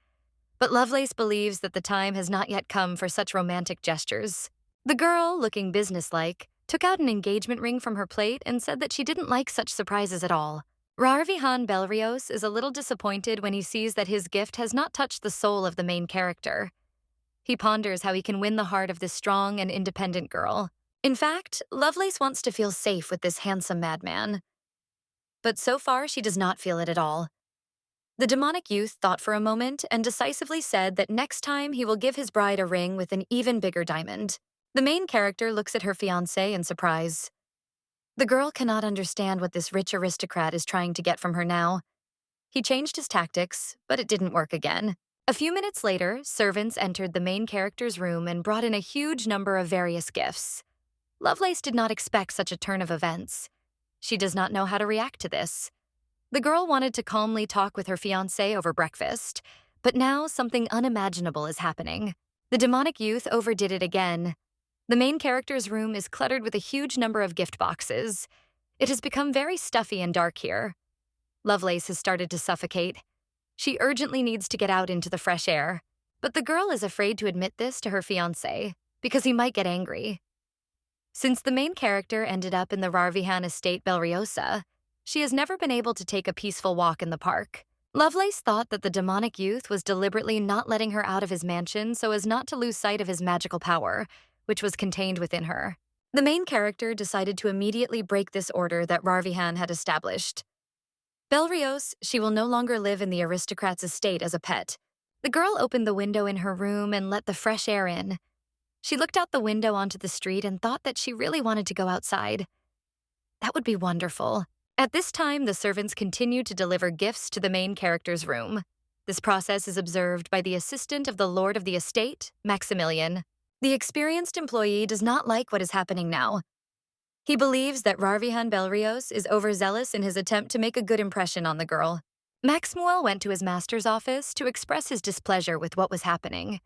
But Lovelace believes that the time has not yet come for such romantic gestures. The girl, looking businesslike, took out an engagement ring from her plate and said that she didn't like such surprises at all. Rarvihan Belrios is a little disappointed when he sees that his gift has not touched the soul of the main character. He ponders how he can win the heart of this strong and independent girl. In fact, Lovelace wants to feel safe with this handsome madman. But so far, she does not feel it at all. The demonic youth thought for a moment and decisively said that next time he will give his bride a ring with an even bigger diamond. The main character looks at her fiancé in surprise. The girl cannot understand what this rich aristocrat is trying to get from her now. He changed his tactics, but it didn't work again. A few minutes later, servants entered the main character's room and brought in a huge number of various gifts. Lovelace did not expect such a turn of events. She does not know how to react to this. The girl wanted to calmly talk with her fiancé over breakfast, but now something unimaginable is happening. The demonic youth overdid it again. The main character's room is cluttered with a huge number of gift boxes. It has become very stuffy and dark here. Lovelace has started to suffocate. She urgently needs to get out into the fresh air. But the girl is afraid to admit this to her fiancé because he might get angry. Since the main character ended up in the Rarvihan estate Belriosa, she has never been able to take a peaceful walk in the park. Lovelace thought that the demonic youth was deliberately not letting her out of his mansion so as not to lose sight of his magical power, which was contained within her. The main character decided to immediately break this order that Rarvihan had established. Belrios, she will no longer live in the aristocrat's estate as a pet. The girl opened the window in her room and let the fresh air in. She looked out the window onto the street and thought that she really wanted to go outside. That would be wonderful. At this time, the servants continued to deliver gifts to the main character's room. This process is observed by the assistant of the lord of the estate, Maximilian. The experienced employee does not like what is happening now. He believes that Rarvihan Belrios is overzealous in his attempt to make a good impression on the girl. Maxwell went to his master's office to express his displeasure with what was happening.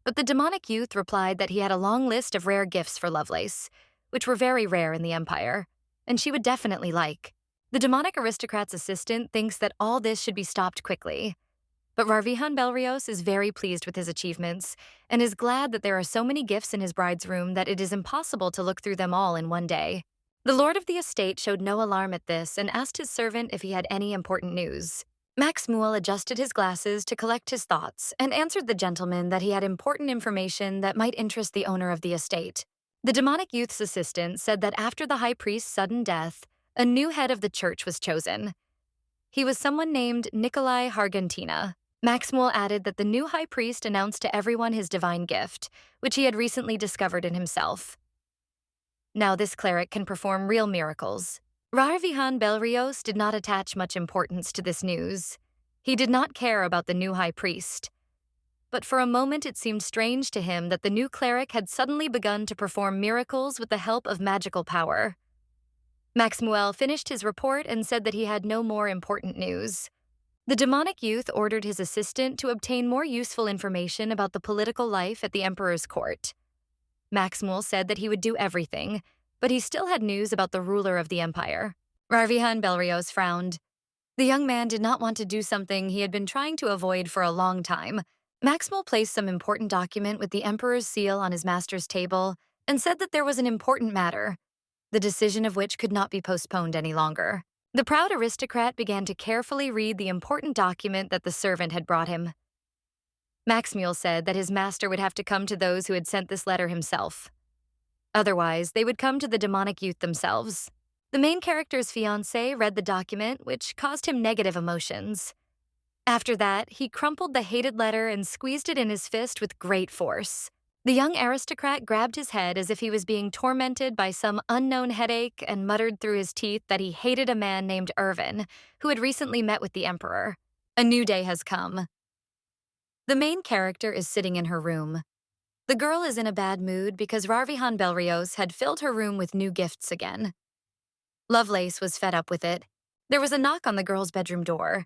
But the demonic youth replied that he had a long list of rare gifts for Lovelace, which were very rare in the Empire, and she would definitely like. The demonic aristocrat's assistant thinks that all this should be stopped quickly. But Rarvihan Belrios is very pleased with his achievements and is glad that there are so many gifts in his bride's room that it is impossible to look through them all in one day. The lord of the estate showed no alarm at this and asked his servant if he had any important news. Max Muel adjusted his glasses to collect his thoughts and answered the gentleman that he had important information that might interest the owner of the estate. The demonic youth's assistant said that after the high priest's sudden death, a new head of the church was chosen. He was someone named Nikolai Hargentina. Maxmuel added that the new high priest announced to everyone his divine gift, which he had recently discovered in himself. Now this cleric can perform real miracles. Rarvihan Belrios did not attach much importance to this news. He did not care about the new high priest. But for a moment it seemed strange to him that the new cleric had suddenly begun to perform miracles with the help of magical power. Maxmuel finished his report and said that he had no more important news. The demonic youth ordered his assistant to obtain more useful information about the political life at the emperor's court. Maxmuel said that he would do everything, but he still had news about the ruler of the empire. Rarvihan Belrios frowned. The young man did not want to do something he had been trying to avoid for a long time. Maxmuel placed some important document with the emperor's seal on his master's table and said that there was an important matter, the decision of which could not be postponed any longer. The proud aristocrat began to carefully read the important document that the servant had brought him. Maxmuel said that his master would have to come to those who had sent this letter himself. Otherwise, they would come to the demonic youth themselves. The main character's fiancé read the document, which caused him negative emotions. After that, he crumpled the hated letter and squeezed it in his fist with great force. The young aristocrat grabbed his head as if he was being tormented by some unknown headache and muttered through his teeth that he hated a man named Irvin, who had recently met with the emperor. A new day has come. The main character is sitting in her room. The girl is in a bad mood because Rarvihan Belrios had filled her room with new gifts again. Lovelace was fed up with it. There was a knock on the girl's bedroom door.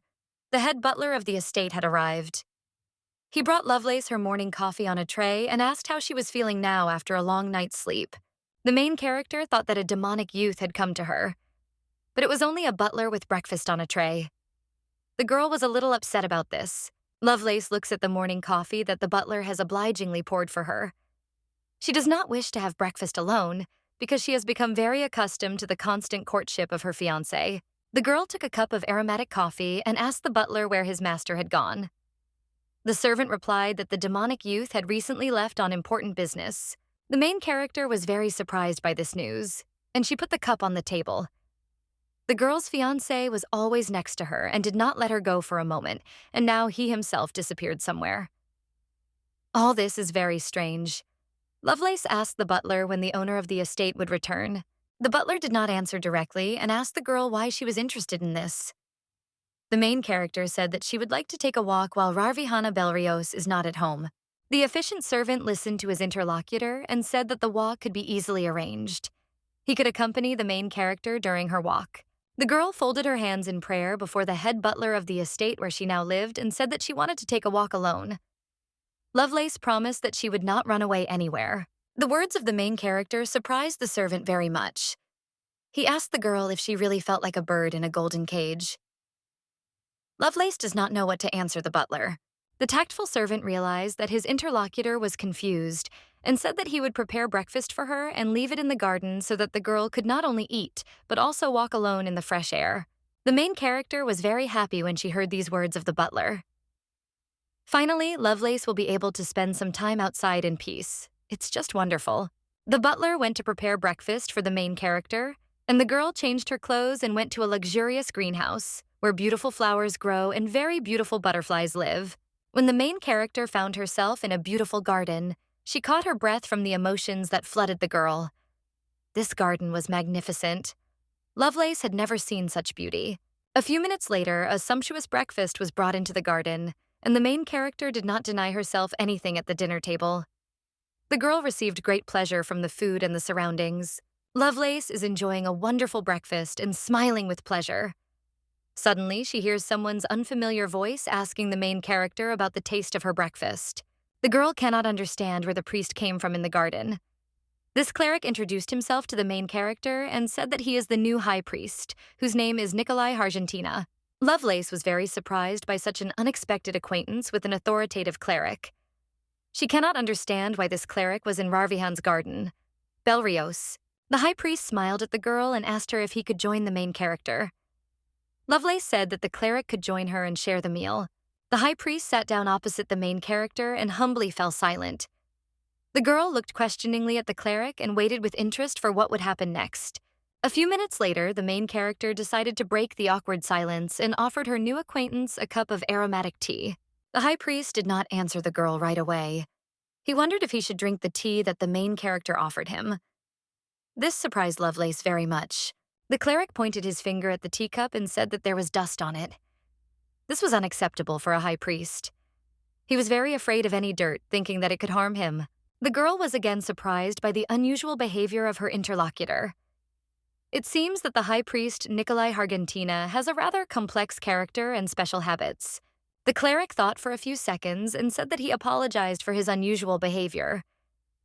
The head butler of the estate had arrived. He brought Lovelace her morning coffee on a tray and asked how she was feeling now after a long night's sleep. The main character thought that a demonic youth had come to her, but it was only a butler with breakfast on a tray. The girl was a little upset about this. Lovelace looks at the morning coffee that the butler has obligingly poured for her. She does not wish to have breakfast alone because she has become very accustomed to the constant courtship of her fiancé. The girl took a cup of aromatic coffee and asked the butler where his master had gone. The servant replied that the demonic youth had recently left on important business. The main character was very surprised by this news, and she put the cup on the table. The girl's fiancé was always next to her and did not let her go for a moment, and now he himself disappeared somewhere. All this is very strange. Lovelace asked the butler when the owner of the estate would return. The butler did not answer directly and asked the girl why she was interested in this. The main character said that she would like to take a walk while Rarvihana Belrios is not at home. The efficient servant listened to his interlocutor and said that the walk could be easily arranged. He could accompany the main character during her walk. The girl folded her hands in prayer before the head butler of the estate where she now lived and said that she wanted to take a walk alone. Lovelace promised that she would not run away anywhere. The words of the main character surprised the servant very much. He asked the girl if she really felt like a bird in a golden cage. Lovelace does not know what to answer the butler. The tactful servant realized that his interlocutor was confused and said that he would prepare breakfast for her and leave it in the garden so that the girl could not only eat, but also walk alone in the fresh air. The main character was very happy when she heard these words of the butler. Finally, Lovelace will be able to spend some time outside in peace. It's just wonderful. The butler went to prepare breakfast for the main character, and the girl changed her clothes and went to a luxurious greenhouse, where beautiful flowers grow and very beautiful butterflies live. When the main character found herself in a beautiful garden, she caught her breath from the emotions that flooded the girl. This garden was magnificent. Lovelace had never seen such beauty. A few minutes later, a sumptuous breakfast was brought into the garden, and the main character did not deny herself anything at the dinner table. The girl received great pleasure from the food and the surroundings. Lovelace is enjoying a wonderful breakfast and smiling with pleasure. Suddenly, she hears someone's unfamiliar voice asking the main character about the taste of her breakfast. The girl cannot understand where the priest came from in the garden. This cleric introduced himself to the main character and said that he is the new high priest, whose name is Nikolai Argentina. Lovelace was very surprised by such an unexpected acquaintance with an authoritative cleric. She cannot understand why this cleric was in Rarvihan's garden. Belrios. The high priest smiled at the girl and asked her if he could join the main character. Lovelace said that the cleric could join her and share the meal. The high priest sat down opposite the main character and humbly fell silent. The girl looked questioningly at the cleric and waited with interest for what would happen next. A few minutes later, the main character decided to break the awkward silence and offered her new acquaintance a cup of aromatic tea. The high priest did not answer the girl right away. He wondered if he should drink the tea that the main character offered him. This surprised Lovelace very much. The cleric pointed his finger at the teacup and said that there was dust on it. This was unacceptable for a high priest. He was very afraid of any dirt, thinking that it could harm him. The girl was again surprised by the unusual behavior of her interlocutor. It seems that the high priest Nikolai Argentina has a rather complex character and special habits. The cleric thought for a few seconds and said that he apologized for his unusual behavior.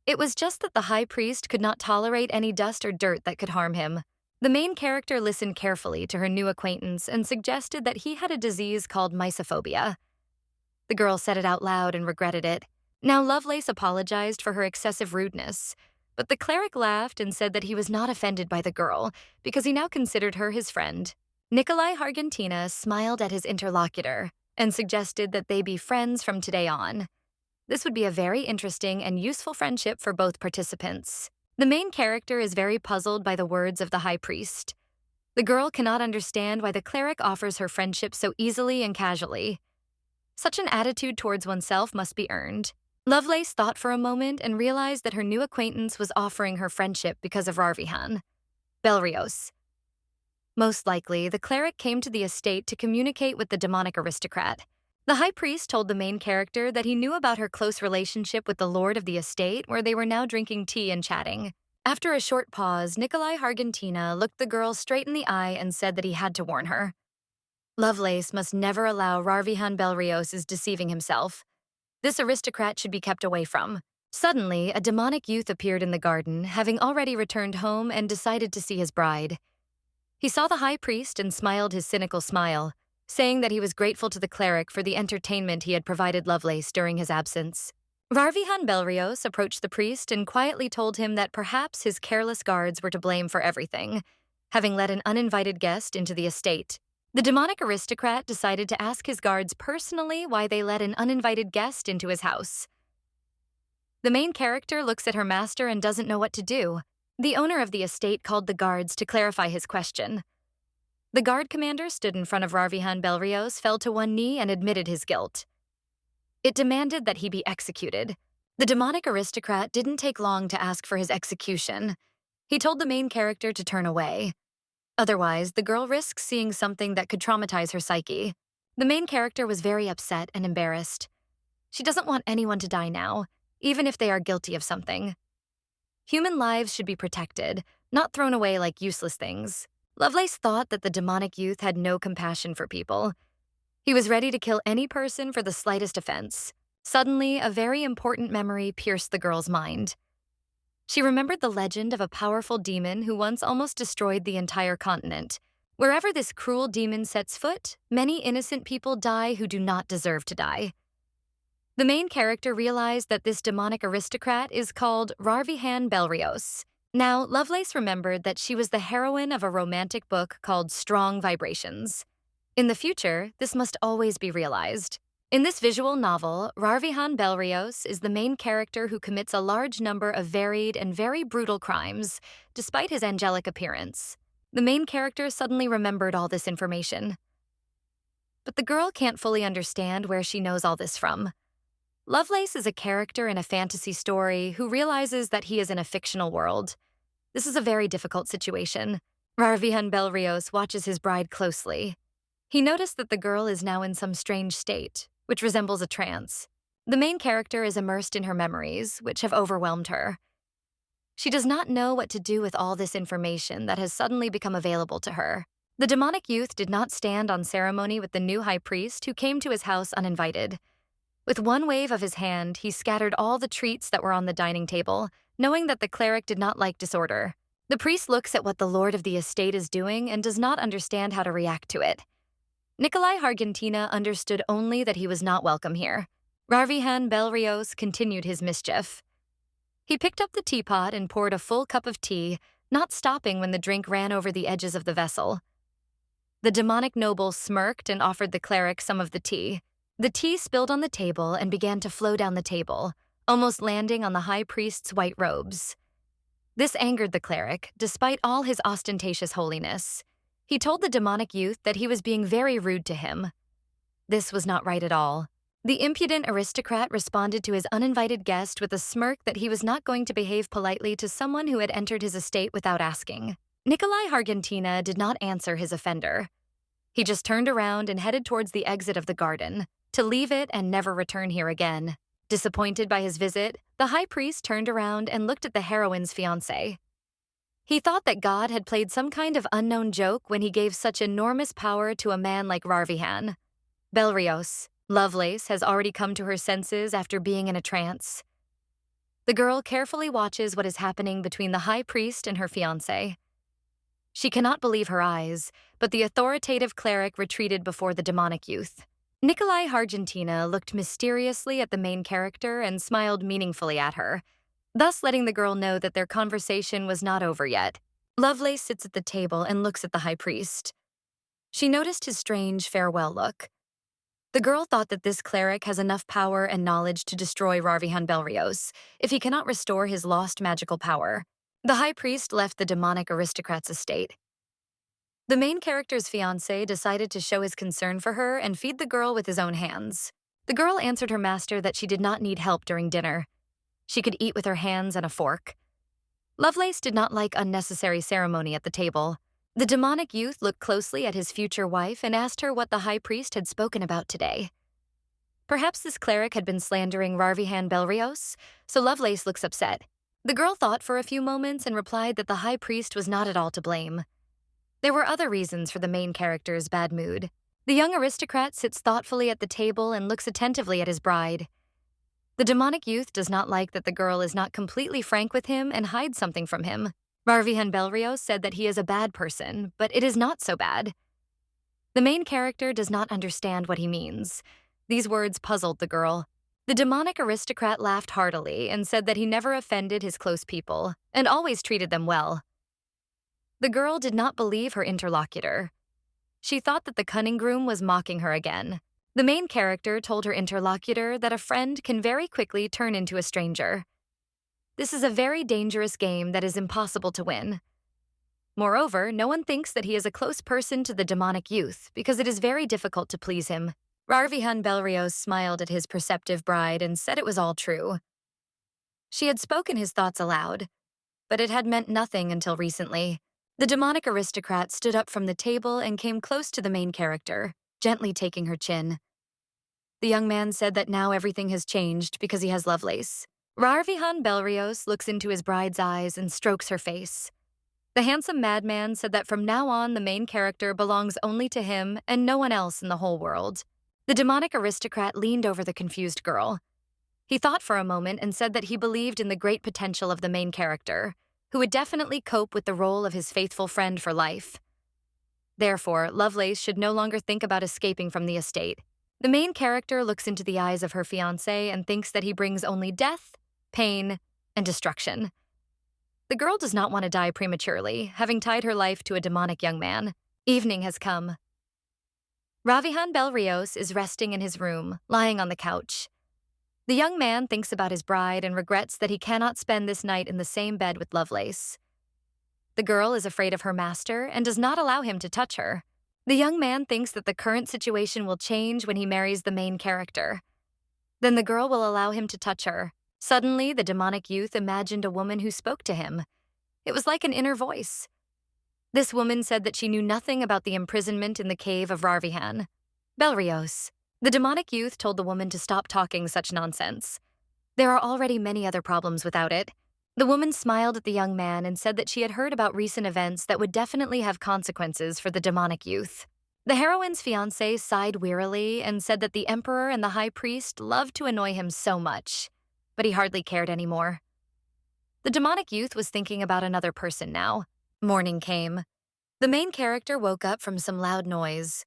It was just that the high priest could not tolerate any dust or dirt that could harm him. The main character listened carefully to her new acquaintance and suggested that he had a disease called mysophobia. The girl said it out loud and regretted it. Now Lovelace apologized for her excessive rudeness, but the cleric laughed and said that he was not offended by the girl because he now considered her his friend. Nikolai Argentina smiled at his interlocutor and suggested that they be friends from today on. This would be a very interesting and useful friendship for both participants. The main character is very puzzled by the words of the high priest. The girl cannot understand why the cleric offers her friendship so easily and casually. Such an attitude towards oneself must be earned. Lovelace thought for a moment and realized that her new acquaintance was offering her friendship because of Rarvihan. Belrios. Most likely, the cleric came to the estate to communicate with the demonic aristocrat. The high priest told the main character that he knew about her close relationship with the lord of the estate, where they were now drinking tea and chatting. After a short pause, Nikolai Argentina looked the girl straight in the eye and said that he had to warn her. Lovelace must never allow Rarvihan Belrios deceiving himself. This aristocrat should be kept away from. Suddenly, a demonic youth appeared in the garden, having already returned home and decided to see his bride. He saw the high priest and smiled his cynical smile, saying that he was grateful to the cleric for the entertainment he had provided Lovelace during his absence. Rarvihan Belrios approached the priest and quietly told him that perhaps his careless guards were to blame for everything, having let an uninvited guest into the estate. The demonic aristocrat decided to ask his guards personally why they let an uninvited guest into his house. The main character looks at her master and doesn't know what to do. The owner of the estate called the guards to clarify his question. The guard commander stood in front of Rarvihan Belrios, fell to one knee, and admitted his guilt. It demanded that he be executed. The demonic aristocrat didn't take long to ask for his execution. He told the main character to turn away. Otherwise, the girl risks seeing something that could traumatize her psyche. The main character was very upset and embarrassed. She doesn't want anyone to die now, even if they are guilty of something. Human lives should be protected, not thrown away like useless things. Lovelace thought that the demonic youth had no compassion for people. He was ready to kill any person for the slightest offense. Suddenly, a very important memory pierced the girl's mind. She remembered the legend of a powerful demon who once almost destroyed the entire continent. Wherever this cruel demon sets foot, many innocent people die who do not deserve to die. The main character realized that this demonic aristocrat is called Rarvihan Belrios. Now, Lovelace remembered that she was the heroine of a romantic book called Strong Vibrations. In the future, this must always be realized. In this visual novel, Rarvihan Belrios is the main character who commits a large number of varied and very brutal crimes, despite his angelic appearance. The main character suddenly remembered all this information. But the girl can't fully understand where she knows all this from. Lovelace is a character in a fantasy story who realizes that he is in a fictional world. This is a very difficult situation. Rarvihan Belrios watches his bride closely. He noticed that the girl is now in some strange state, which resembles a trance. The main character is immersed in her memories, which have overwhelmed her. She does not know what to do with all this information that has suddenly become available to her. The demonic youth did not stand on ceremony with the new high priest who came to his house uninvited. With one wave of his hand, he scattered all the treats that were on the dining table, knowing that the cleric did not like disorder. The priest looks at what the lord of the estate is doing and does not understand how to react to it. Nikolai Hargentina understood only that he was not welcome here. Rarvihan Belrios continued his mischief. He picked up the teapot and poured a full cup of tea, not stopping when the drink ran over the edges of the vessel. The demonic noble smirked and offered the cleric some of the tea. The tea spilled on the table and began to flow down the table, almost landing on the high priest's white robes. This angered the cleric, despite all his ostentatious holiness. He told the demonic youth that he was being very rude to him. This was not right at all. The impudent aristocrat responded to his uninvited guest with a smirk that he was not going to behave politely to someone who had entered his estate without asking. Nikolai Hargentina did not answer his offender. He just turned around and headed towards the exit of the garden, to leave it and never return here again. Disappointed by his visit, the high priest turned around and looked at the heroine's fiancé. He thought that God had played some kind of unknown joke when he gave such enormous power to a man like Rarvihan. Belrios, Lovelace, has already come to her senses after being in a trance. The girl carefully watches what is happening between the high priest and her fiancé. She cannot believe her eyes, but the authoritative cleric retreated before the demonic youth. Nikolai Hargentina looked mysteriously at the main character and smiled meaningfully at her, thus letting the girl know that their conversation was not over yet. Lovelace sits at the table and looks at the high priest. She noticed his strange farewell look. The girl thought that this cleric has enough power and knowledge to destroy Rarvihan Belrios if he cannot restore his lost magical power. The high priest left the demonic aristocrat's estate. The main character's fiancé decided to show his concern for her and feed the girl with his own hands. The girl answered her master that she did not need help during dinner. She could eat with her hands and a fork. Lovelace did not like unnecessary ceremony at the table. The demonic youth looked closely at his future wife and asked her what the high priest had spoken about today. Perhaps this cleric had been slandering Rarvihan Belrios, so Lovelace looks upset. The girl thought for a few moments and replied that the high priest was not at all to blame. There were other reasons for the main character's bad mood. The young aristocrat sits thoughtfully at the table and looks attentively at his bride. The demonic youth does not like that the girl is not completely frank with him and hides something from him. Rarvihan Belrios said that he is a bad person, but it is not so bad. The main character does not understand what he means. These words puzzled the girl. The demonic aristocrat laughed heartily and said that he never offended his close people and always treated them well. The girl did not believe her interlocutor. She thought that the cunning groom was mocking her again. The main character told her interlocutor that a friend can very quickly turn into a stranger. This is a very dangerous game that is impossible to win. Moreover, no one thinks that he is a close person to the demonic youth because it is very difficult to please him. Rarvihan Belrios smiled at his perceptive bride and said it was all true. She had spoken his thoughts aloud, but it had meant nothing until recently. The demonic aristocrat stood up from the table and came close to the main character, gently taking her chin. The young man said that now everything has changed because he has Lovelace. Rarvihan Belrios looks into his bride's eyes and strokes her face. The handsome madman said that from now on the main character belongs only to him and no one else in the whole world. The demonic aristocrat leaned over the confused girl. He thought for a moment and said that he believed in the great potential of the main character, who would definitely cope with the role of his faithful friend for life. Therefore, Lovelace should no longer think about escaping from the estate. The main character looks into the eyes of her fiancé and thinks that he brings only death, pain, and destruction. The girl does not want to die prematurely, having tied her life to a demonic young man. Evening has come. Rarvihan Belrios is resting in his room, lying on the couch. The young man thinks about his bride and regrets that he cannot spend this night in the same bed with Lovelace. The girl is afraid of her master and does not allow him to touch her. The young man thinks that the current situation will change when he marries the main character. Then the girl will allow him to touch her. Suddenly, the demonic youth imagined a woman who spoke to him. It was like an inner voice. This woman said that she knew nothing about the imprisonment in the cave of Rarvihan Belrios. The demonic youth told the woman to stop talking such nonsense. There are already many other problems without it. The woman smiled at the young man and said that she had heard about recent events that would definitely have consequences for the demonic youth. The heroine's fiancé sighed wearily and said that the emperor and the high priest loved to annoy him so much, but he hardly cared anymore. The demonic youth was thinking about another person now. Morning came. The main character woke up from some loud noise.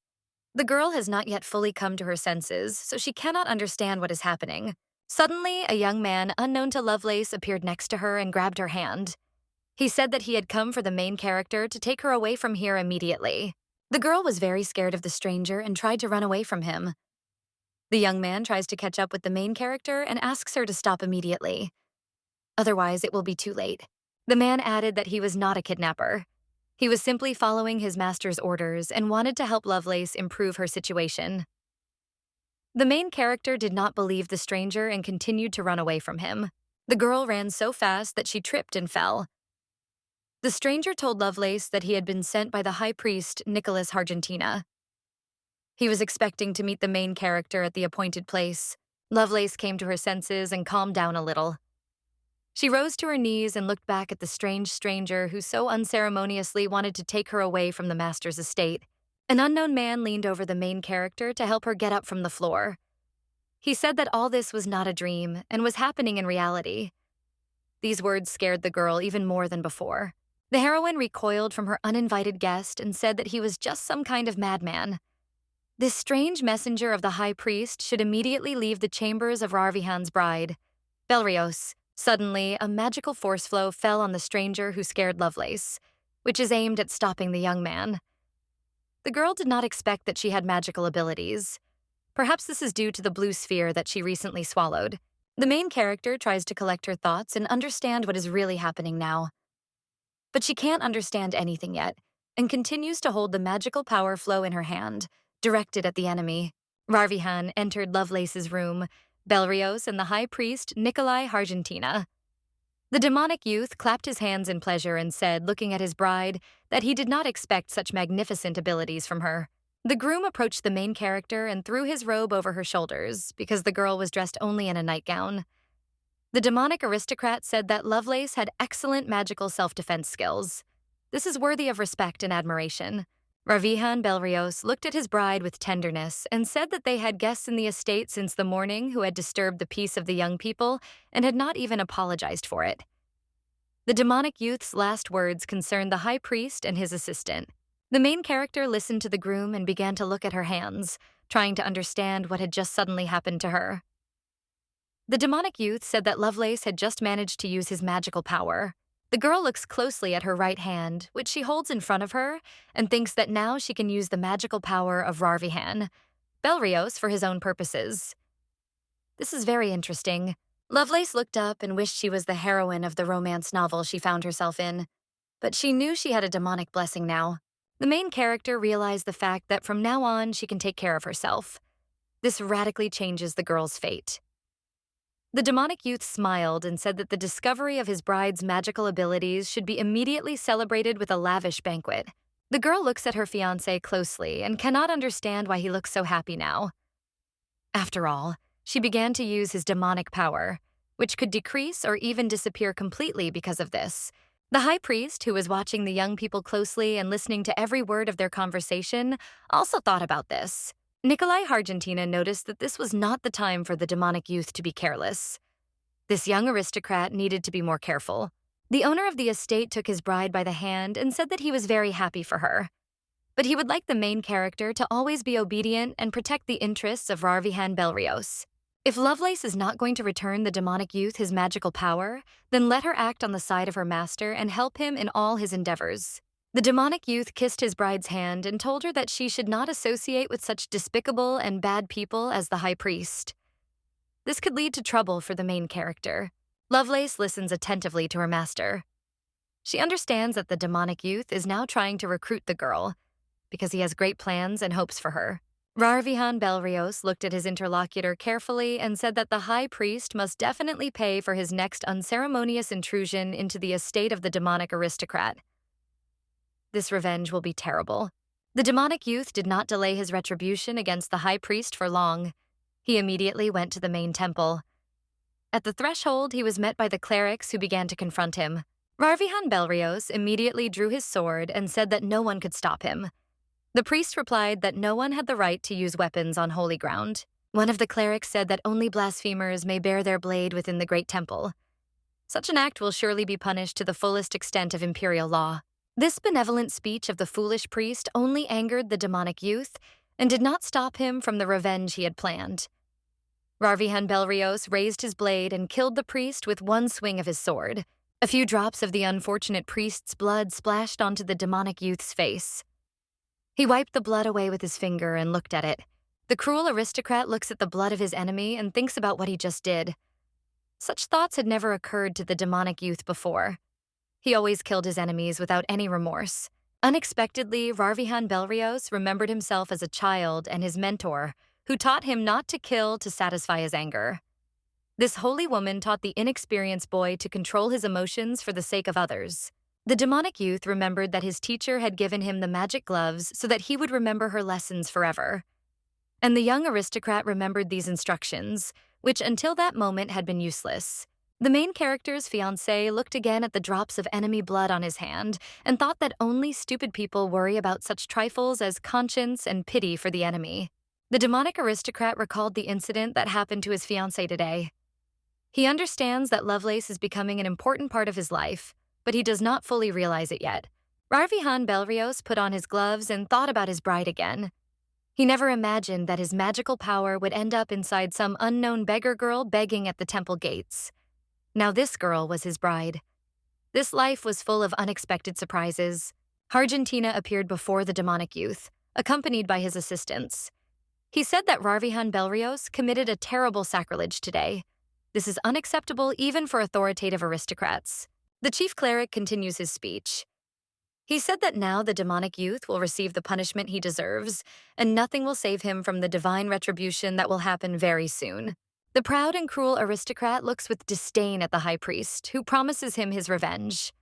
The girl has not yet fully come to her senses, so she cannot understand what is happening. Suddenly, a young man unknown to Lovelace appeared next to her and grabbed her hand. He said that he had come for the main character to take her away from here immediately. The girl was very scared of the stranger and tried to run away from him. The young man tries to catch up with the main character and asks her to stop immediately. Otherwise, it will be too late. The man added that he was not a kidnapper. He was simply following his master's orders and wanted to help Lovelace improve her situation. The main character did not believe the stranger and continued to run away from him. The girl ran so fast that she tripped and fell. The stranger told Lovelace that he had been sent by the high priest, Nicholas Argentina. He was expecting to meet the main character at the appointed place. Lovelace came to her senses and calmed down a little. She rose to her knees and looked back at the strange stranger who so unceremoniously wanted to take her away from the master's estate. An unknown man leaned over the main character to help her get up from the floor. He said that all this was not a dream and was happening in reality. These words scared the girl even more than before. The heroine recoiled from her uninvited guest and said that he was just some kind of madman. This strange messenger of the high priest should immediately leave the chambers of Rarvihan's bride, Belrios. Suddenly, a magical force flow fell on the stranger who scared Lovelace, which is aimed at stopping the young man. The girl did not expect that she had magical abilities. Perhaps this is due to the blue sphere that she recently swallowed. The main character tries to collect her thoughts and understand what is really happening now. But she can't understand anything yet, and continues to hold the magical power flow in her hand, directed at the enemy. Rarvihan entered Lovelace's room, Belrios and the high priest, Nikolai Argentina. The demonic youth clapped his hands in pleasure and said, looking at his bride, that he did not expect such magnificent abilities from her. The groom approached the main character and threw his robe over her shoulders, because the girl was dressed only in a nightgown. The demonic aristocrat said that Lovelace had excellent magical self-defense skills. This is worthy of respect and admiration. Rarvihan Belrios looked at his bride with tenderness and said that they had guests in the estate since the morning who had disturbed the peace of the young people and had not even apologized for it. The demonic youth's last words concerned the high priest and his assistant. The main character listened to the groom and began to look at her hands, trying to understand what had just suddenly happened to her. The demonic youth said that Lovelace had just managed to use his magical power. The girl looks closely at her right hand, which she holds in front of her, and thinks that now she can use the magical power of Rarvihan, Belrios, for his own purposes. This is very interesting. Lovelace looked up and wished she was the heroine of the romance novel she found herself in, but she knew she had a demonic blessing now. The main character realized the fact that from now on she can take care of herself. This radically changes the girl's fate. The demonic youth smiled and said that the discovery of his bride's magical abilities should be immediately celebrated with a lavish banquet. The girl looks at her fiancé closely and cannot understand why he looks so happy now. After all, she began to use his demonic power, which could decrease or even disappear completely because of this. The high priest, who was watching the young people closely and listening to every word of their conversation, also thought about this. Nikolai Argentina noticed that this was not the time for the demonic youth to be careless. This young aristocrat needed to be more careful. The owner of the estate took his bride by the hand and said that he was very happy for her. But he would like the main character to always be obedient and protect the interests of Rarvihan Belrios. If Lovelace is not going to return the demonic youth his magical power, then let her act on the side of her master and help him in all his endeavors. The demonic youth kissed his bride's hand and told her that she should not associate with such despicable and bad people as the high priest. This could lead to trouble for the main character. Lovelace listens attentively to her master. She understands that the demonic youth is now trying to recruit the girl, because he has great plans and hopes for her. Rarvihan Belrios looked at his interlocutor carefully and said that the high priest must definitely pay for his next unceremonious intrusion into the estate of the demonic aristocrat. This revenge will be terrible. The demonic youth did not delay his retribution against the high priest for long. He immediately went to the main temple. At the threshold, he was met by the clerics who began to confront him. Rarvihan Belrios immediately drew his sword and said that no one could stop him. The priest replied that no one had the right to use weapons on holy ground. One of the clerics said that only blasphemers may bear their blade within the great temple. Such an act will surely be punished to the fullest extent of imperial law. This benevolent speech of the foolish priest only angered the demonic youth and did not stop him from the revenge he had planned. Rarvihan Belrios raised his blade and killed the priest with one swing of his sword. A few drops of the unfortunate priest's blood splashed onto the demonic youth's face. He wiped the blood away with his finger and looked at it. The cruel aristocrat looks at the blood of his enemy and thinks about what he just did. Such thoughts had never occurred to the demonic youth before. He always killed his enemies without any remorse. Unexpectedly, Rarvihan Belrios remembered himself as a child and his mentor, who taught him not to kill to satisfy his anger. This holy woman taught the inexperienced boy to control his emotions for the sake of others. The demonic youth remembered that his teacher had given him the magic gloves so that he would remember her lessons forever. And the young aristocrat remembered these instructions, which until that moment had been useless. The main character's fiancé looked again at the drops of enemy blood on his hand and thought that only stupid people worry about such trifles as conscience and pity for the enemy. The demonic aristocrat recalled the incident that happened to his fiancée today. He understands that Lovelace is becoming an important part of his life, but he does not fully realize it yet. Rarvihan Belrios put on his gloves and thought about his bride again. He never imagined that his magical power would end up inside some unknown beggar girl begging at the temple gates. Now this girl was his bride. This life was full of unexpected surprises. Argentina appeared before the demonic youth, accompanied by his assistants. He said that Rarvihan Belrios committed a terrible sacrilege today. This is unacceptable even for authoritative aristocrats. The chief cleric continues his speech. He said that now the demonic youth will receive the punishment he deserves, and nothing will save him from the divine retribution that will happen very soon. The proud and cruel aristocrat looks with disdain at the high priest, who promises him his revenge.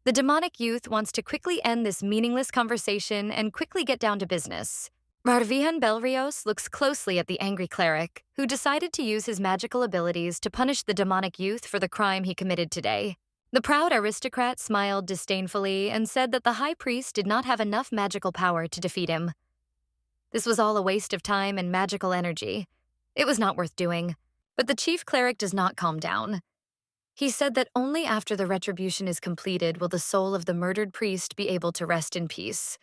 The demonic youth wants to quickly end this meaningless conversation and quickly get down to business. Rarvihan Belrios looks closely at the angry cleric, who decided to use his magical abilities to punish the demonic youth for the crime he committed today. The proud aristocrat smiled disdainfully and said that the high priest did not have enough magical power to defeat him. This was all a waste of time and magical energy. It was not worth doing, but the chief cleric does not calm down. He said that only after the retribution is completed will the soul of the murdered priest be able to rest in peace.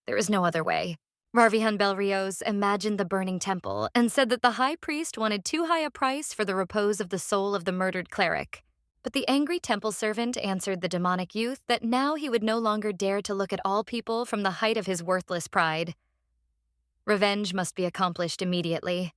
There is no other way. Rarvihan Belrios imagined the burning temple and said that the high priest wanted too high a price for the repose of the soul of the murdered cleric. But the angry temple servant answered the demonic youth that now he would no longer dare to look at all people from the height of his worthless pride. Revenge must be accomplished immediately.